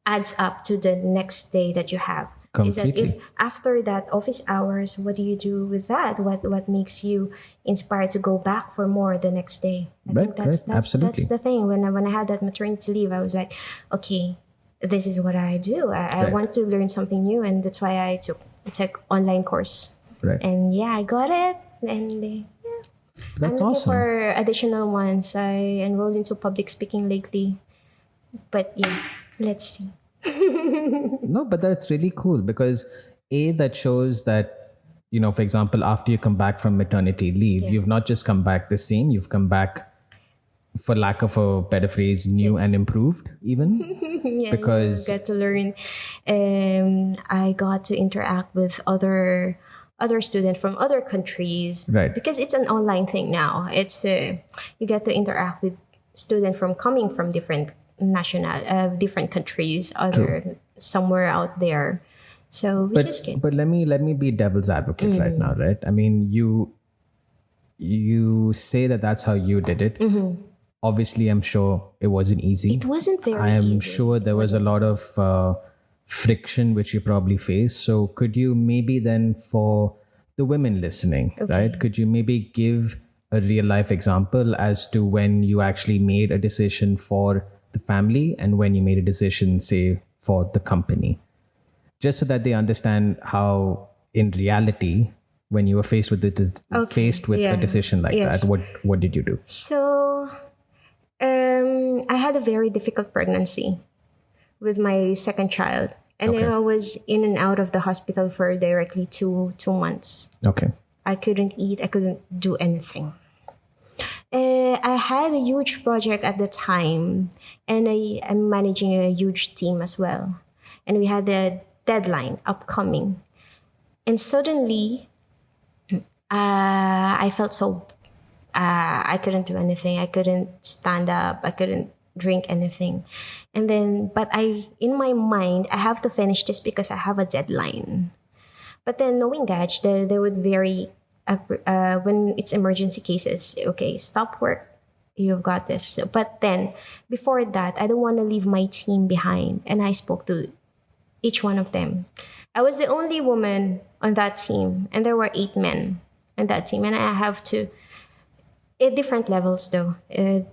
Speaker 2: adds up to the next day that you have. Is that
Speaker 1: Completely.
Speaker 2: if after that office hours, what do you do with that? What makes you inspired to go back for more the next day? I
Speaker 1: Right,
Speaker 2: think that's
Speaker 1: absolutely.
Speaker 2: that's the thing. When I had that maternity leave, I was like, okay, this is what I do. I
Speaker 1: Right.
Speaker 2: want to learn something new, and that's why I took online course.
Speaker 1: Right.
Speaker 2: And yeah, I got it, and I'm
Speaker 1: That's
Speaker 2: looking
Speaker 1: awesome.
Speaker 2: for additional ones. I enrolled into public speaking lately. But yeah, let's see.
Speaker 1: No, but that's really cool because that shows that, you know, for example, after you come back from maternity leave, you've not just come back the same, you've come back, for lack of a better phrase, new and improved even.
Speaker 2: Yeah,
Speaker 1: Because-
Speaker 2: you get to learn. I got to interact with other students from other countries.
Speaker 1: Right.
Speaker 2: Because it's an online thing now. It's you get to interact with students coming from different different countries, somewhere out there. So which is good.
Speaker 1: But let me be devil's advocate right now, right? I mean, you say that that's how you did it. Obviously, I'm sure it wasn't easy.
Speaker 2: It wasn't very
Speaker 1: I am
Speaker 2: easy.
Speaker 1: sure there was a lot of friction which you probably faced. So could you maybe then, for the women listening, right, could you maybe give a real life example as to when you actually made a decision for the family and when you made a decision, say, for the company, just so that they understand how in reality, when you were faced with a decision like
Speaker 2: Yes.
Speaker 1: that, what did you do?
Speaker 2: So I had a very difficult pregnancy with my second child. And then I was in and out of the hospital for directly 2 months.
Speaker 1: Okay.
Speaker 2: I couldn't eat. I couldn't do anything. I had a huge project at the time, and I'm managing a huge team as well. And we had a deadline upcoming. And suddenly, I felt so I couldn't do anything. I couldn't stand up. I couldn't drink anything. And then, but in my mind, I have to finish this because I have a deadline. But then knowing that, they would vary when it's emergency cases. Okay, stop work. You've got this. But then, before that, I don't want to leave my team behind. And I spoke to each one of them. I was the only woman on that team, and there were 8 men on that team. And I have to at different levels though and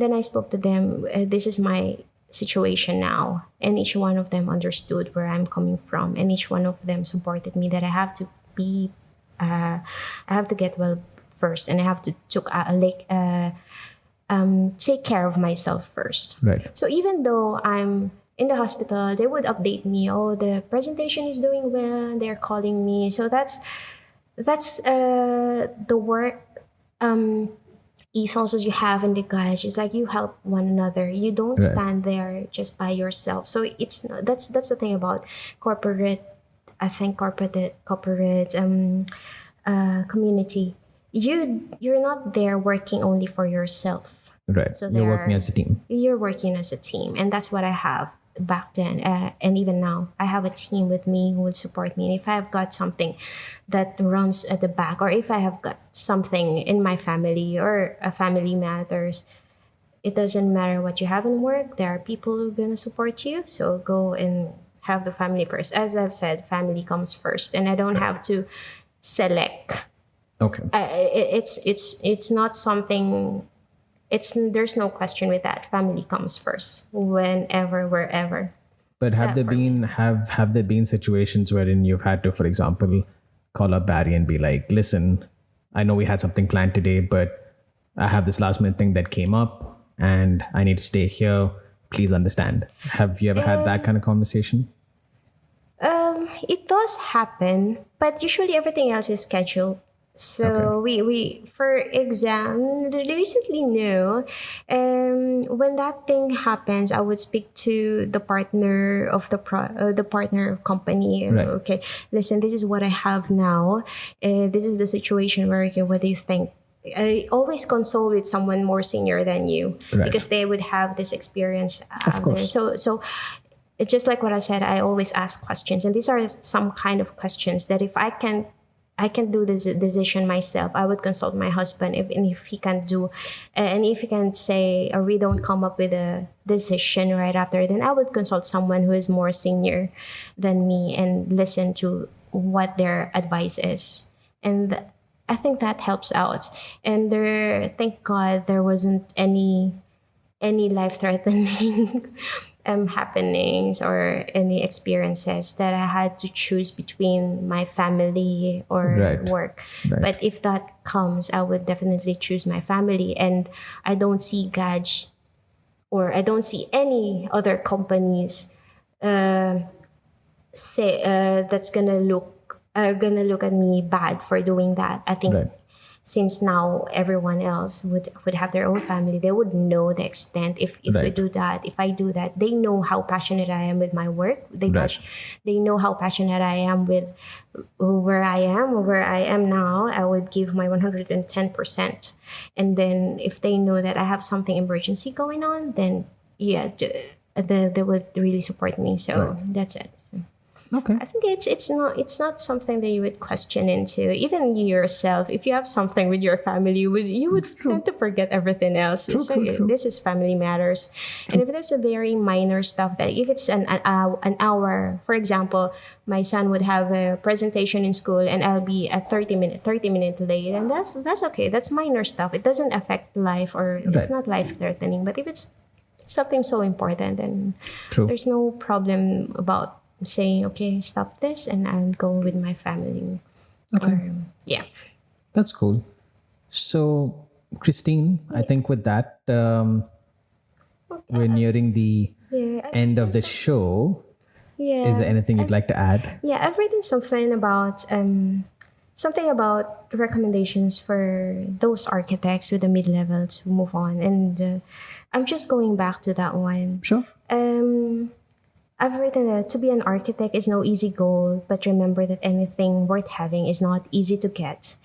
Speaker 2: then I spoke to them, this is my situation now, and each one of them understood where I'm coming from, and each one of them supported me that I have to be I have to get well first, and I have to take care of myself first.
Speaker 1: Right.
Speaker 2: So even though I'm in the hospital, they would update me, oh, the presentation is doing well, they're calling me. So that's the work ethos that you have in the college. Is like you help one another. You don't stand there just by yourself. So that's the thing about corporate. I think corporate community. You're not there working only for yourself.
Speaker 1: Right. So you're working as a team.
Speaker 2: You're working as a team, and that's what I have back then, and even now. I have a team with me who would support me, and if I have got something that runs at the back, or if I have got something in my family or a family matters, it doesn't matter what you have in work. There are people who are going to support you. So go and have the family first. As I've said, family comes first, and I don't have to select.
Speaker 1: Okay.
Speaker 2: It's not something. There's no question with that. Family comes first, whenever, wherever.
Speaker 1: But have there been situations wherein you've had to, for example, call up Barry and be like, listen, I know we had something planned today, but I have this last minute thing that came up and I need to stay here. Please understand. Have you ever had that kind of conversation?
Speaker 2: It does happen, but usually everything else is scheduled. So we for exam recently knew when that thing happens, I would speak to the partner of the partner company.
Speaker 1: Right.
Speaker 2: Okay, listen, this is what I have now. This is the situation where, okay, what do you think? I always consult with someone more senior than you, because they would have this experience.
Speaker 1: Of course.
Speaker 2: So it's just like what I said. I always ask questions, and these are some kind of questions that if I can do this decision myself, I would consult my husband if he can do, and if he can say, or we don't come up with a decision right after, then I would consult someone who is more senior than me and listen to what their advice is. And I think that helps out. And thank God there wasn't any life-threatening happenings or any experiences that I had to choose between my family or work. Right. But if that comes, I would definitely choose my family. And I don't see Gaj, or I don't see any other companies that's gonna look at me bad for doing that. I think since now everyone else would have their own family, they would know the extent. If we do that, if I do that, they know how passionate I am with my work. They know how passionate I am with where I am now. I would give my 110%. And then if they know that I have something emergency going on, then they would really support me. So that's it.
Speaker 1: Okay.
Speaker 2: I think it's not something that you would question into. Even you yourself, if you have something with your family, you would tend to forget everything else.
Speaker 1: True,
Speaker 2: It's
Speaker 1: true,
Speaker 2: like,
Speaker 1: true.
Speaker 2: this is family matters, and if there's a very minor stuff that if it's an hour, for example, my son would have a presentation in school and I'll be at 30 minutes late, and that's okay. That's minor stuff. It doesn't affect life, or
Speaker 1: Right.
Speaker 2: it's not life threatening. But if it's something so important, then
Speaker 1: True.
Speaker 2: there's no problem about saying, okay, stop this and I'll go with my family.
Speaker 1: Okay.
Speaker 2: Yeah.
Speaker 1: That's cool. So, Christine, I think with that, we're nearing the
Speaker 2: Yeah.
Speaker 1: end of the show.
Speaker 2: Yeah.
Speaker 1: Is there anything you'd like to add?
Speaker 2: Yeah, I've written something about recommendations for those architects with the mid-level to move on, and I'm just going back to that one.
Speaker 1: Sure.
Speaker 2: I've written that to be an architect is no easy goal, but remember that anything worth having is not easy to get.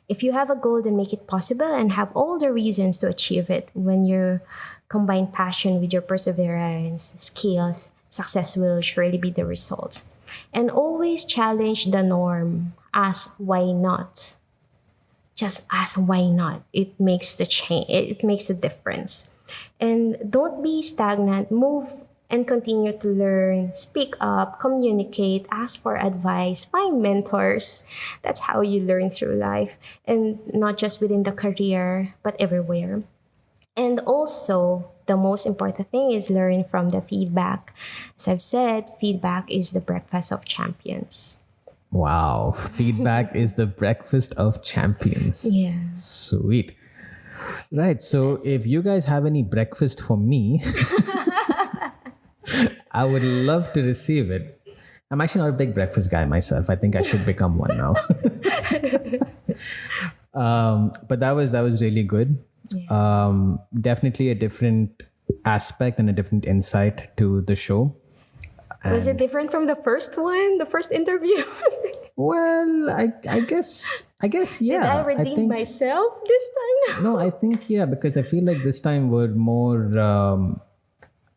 Speaker 2: If you have a goal, then make it possible and have all the reasons to achieve it. When you combine passion with your perseverance, skills, success will surely be the result. And always challenge the norm. Ask why not. Just ask why not. It makes the change. It makes a difference. And don't be stagnant. Move and continue to learn. Speak up, communicate, ask for advice, find mentors. That's how you learn through life, and not just within the career, but everywhere. And also, the most important thing is learn from the feedback. As I've said, feedback is the breakfast of champions.
Speaker 1: Wow. Feedback is the breakfast of champions.
Speaker 2: Yeah.
Speaker 1: Sweet. Right. So if you guys have any breakfast for me, I would love to receive it. I'm actually not a big breakfast guy myself. I think I should become one now. But that was really good. Definitely a different aspect and a different insight to the show.
Speaker 2: Was it different from the first one, the first interview?
Speaker 1: Well, I guess yeah.
Speaker 2: Did I redeem
Speaker 1: think,
Speaker 2: myself this time?
Speaker 1: No, I think yeah, because I feel like this time we're more.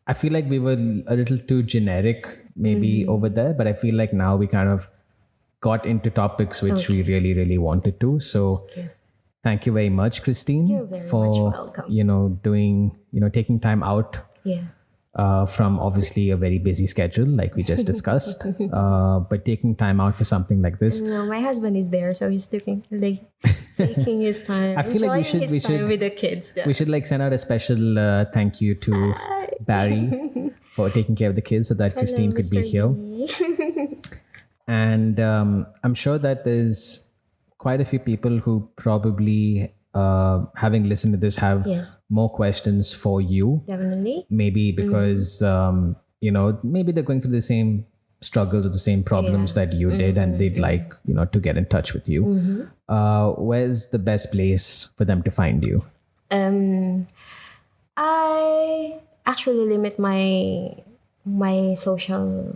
Speaker 1: I feel like we were a little too generic maybe over there, but I feel like now we kind of got into topics which we really, really wanted to. So thank you very much, Christine,
Speaker 2: You're very
Speaker 1: for
Speaker 2: much welcome.
Speaker 1: taking time out
Speaker 2: Yeah.
Speaker 1: from obviously a very busy schedule, like we just discussed, but taking time out for something like this.
Speaker 2: No, my husband is there, so he's taking his time.
Speaker 1: I feel like we
Speaker 2: enjoying his
Speaker 1: should
Speaker 2: time with the kids.
Speaker 1: we should like send out a special thank you to Barry for taking care of the kids so that Christine could be here. And I'm sure that there's quite a few people who probably, having listened to this, have
Speaker 2: Yes.
Speaker 1: more questions for you.
Speaker 2: Definitely.
Speaker 1: Maybe because, maybe they're going through the same struggles or the same problems that you did, and they'd like, to get in touch with you. Where's the best place for them to find you?
Speaker 2: I actually limit my social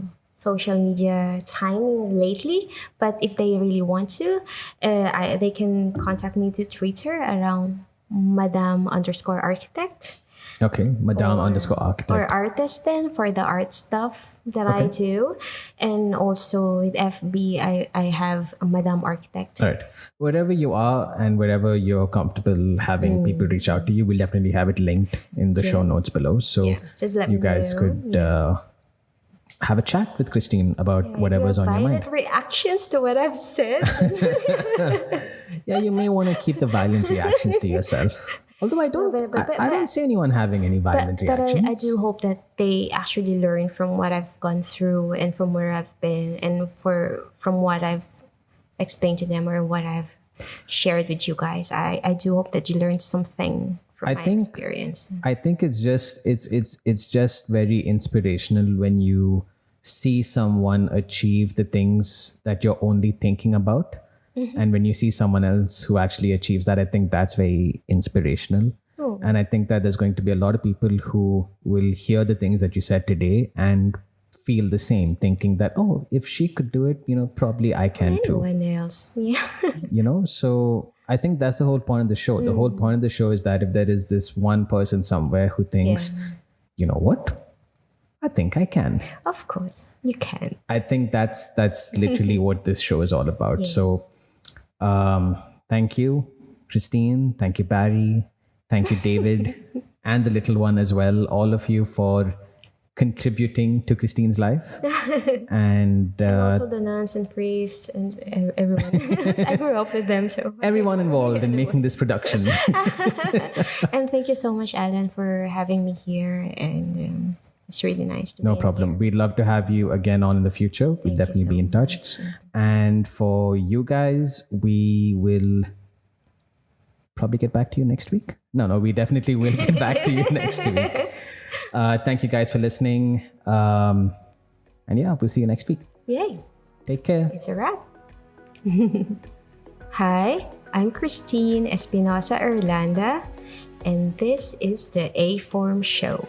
Speaker 2: media time lately, but if they really want to, they can contact me to Twitter around madam_architect
Speaker 1: Okay, Madame _
Speaker 2: or
Speaker 1: architect.
Speaker 2: artist then for the art stuff that I do, and also with FB I have a Madam Architect.
Speaker 1: All right. Wherever you are and wherever you're comfortable having people reach out to you, we'll definitely have it linked in the show notes below. So
Speaker 2: Just let
Speaker 1: you
Speaker 2: me
Speaker 1: guys
Speaker 2: know.
Speaker 1: could have a chat with Christine about whatever's on your mind.
Speaker 2: Violent reactions to what I've said.
Speaker 1: Yeah, you may want to keep the violent reactions to yourself. Although I don't, I don't see anyone having any violent
Speaker 2: But
Speaker 1: reactions.
Speaker 2: I do hope that they actually learn from what I've gone through and from where I've been and from what I've explained to them or what I've shared with you guys. I do hope that you learned something from my experience.
Speaker 1: I think it's just very inspirational when you see someone achieve the things that you're only thinking about. And when you see someone else who actually achieves that, I think that's very inspirational. And I think that there's going to be a lot of people who will hear the things that you said today and feel the same, thinking that, oh, if she could do it, probably I can too.
Speaker 2: Anyone else? Yeah.
Speaker 1: So I think that's the whole point of the show. The whole point of the show is that if there is this one person somewhere who thinks, you know what, I think I can.
Speaker 2: Of course, you can.
Speaker 1: I think that's literally what this show is all about.
Speaker 2: Yeah.
Speaker 1: So, thank you, Christine. Thank you, Barry. Thank you, David, and the little one as well. All of you for contributing to Christine's life. And
Speaker 2: Also the nuns and priests and everyone. I grew up with them, so
Speaker 1: everyone involved in making this production.
Speaker 2: And thank you so much, Alan, for having me here. And it's really nice to
Speaker 1: No
Speaker 2: be
Speaker 1: problem.
Speaker 2: here.
Speaker 1: We'd love to have you again on in the future. We'll
Speaker 2: Thank you
Speaker 1: definitely
Speaker 2: so
Speaker 1: be in touch.
Speaker 2: much.
Speaker 1: And for you guys, we will probably get back to you next week. No, we definitely will get back to you next week. Thank you guys for listening. And yeah, we'll see you next week.
Speaker 2: Yay!
Speaker 1: Take care.
Speaker 2: It's a wrap. Hi, I'm Christine Espinosa-Erlanda, and this is the A-Form Show.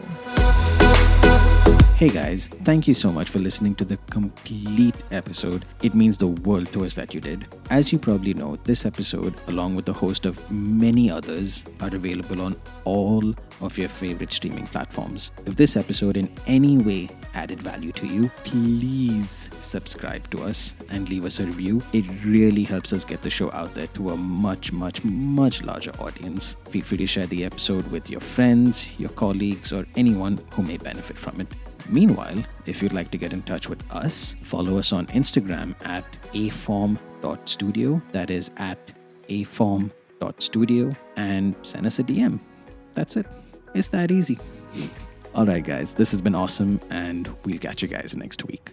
Speaker 1: Hey guys, thank you so much for listening to the complete episode. It means the world to us that you did. As you probably know, this episode, along with a host of many others, are available on all of your favorite streaming platforms. If this episode in any way added value to you, please subscribe to us and leave us a review. It really helps us get the show out there to a much larger audience. Feel free to share the episode with your friends, your colleagues, or anyone who may benefit from it. Meanwhile, if you'd like to get in touch with us, follow us on Instagram at aform.studio. That is at aform.studio, and send us a DM. That's it. It's that easy. All right, guys, this has been awesome, and we'll catch you guys next week.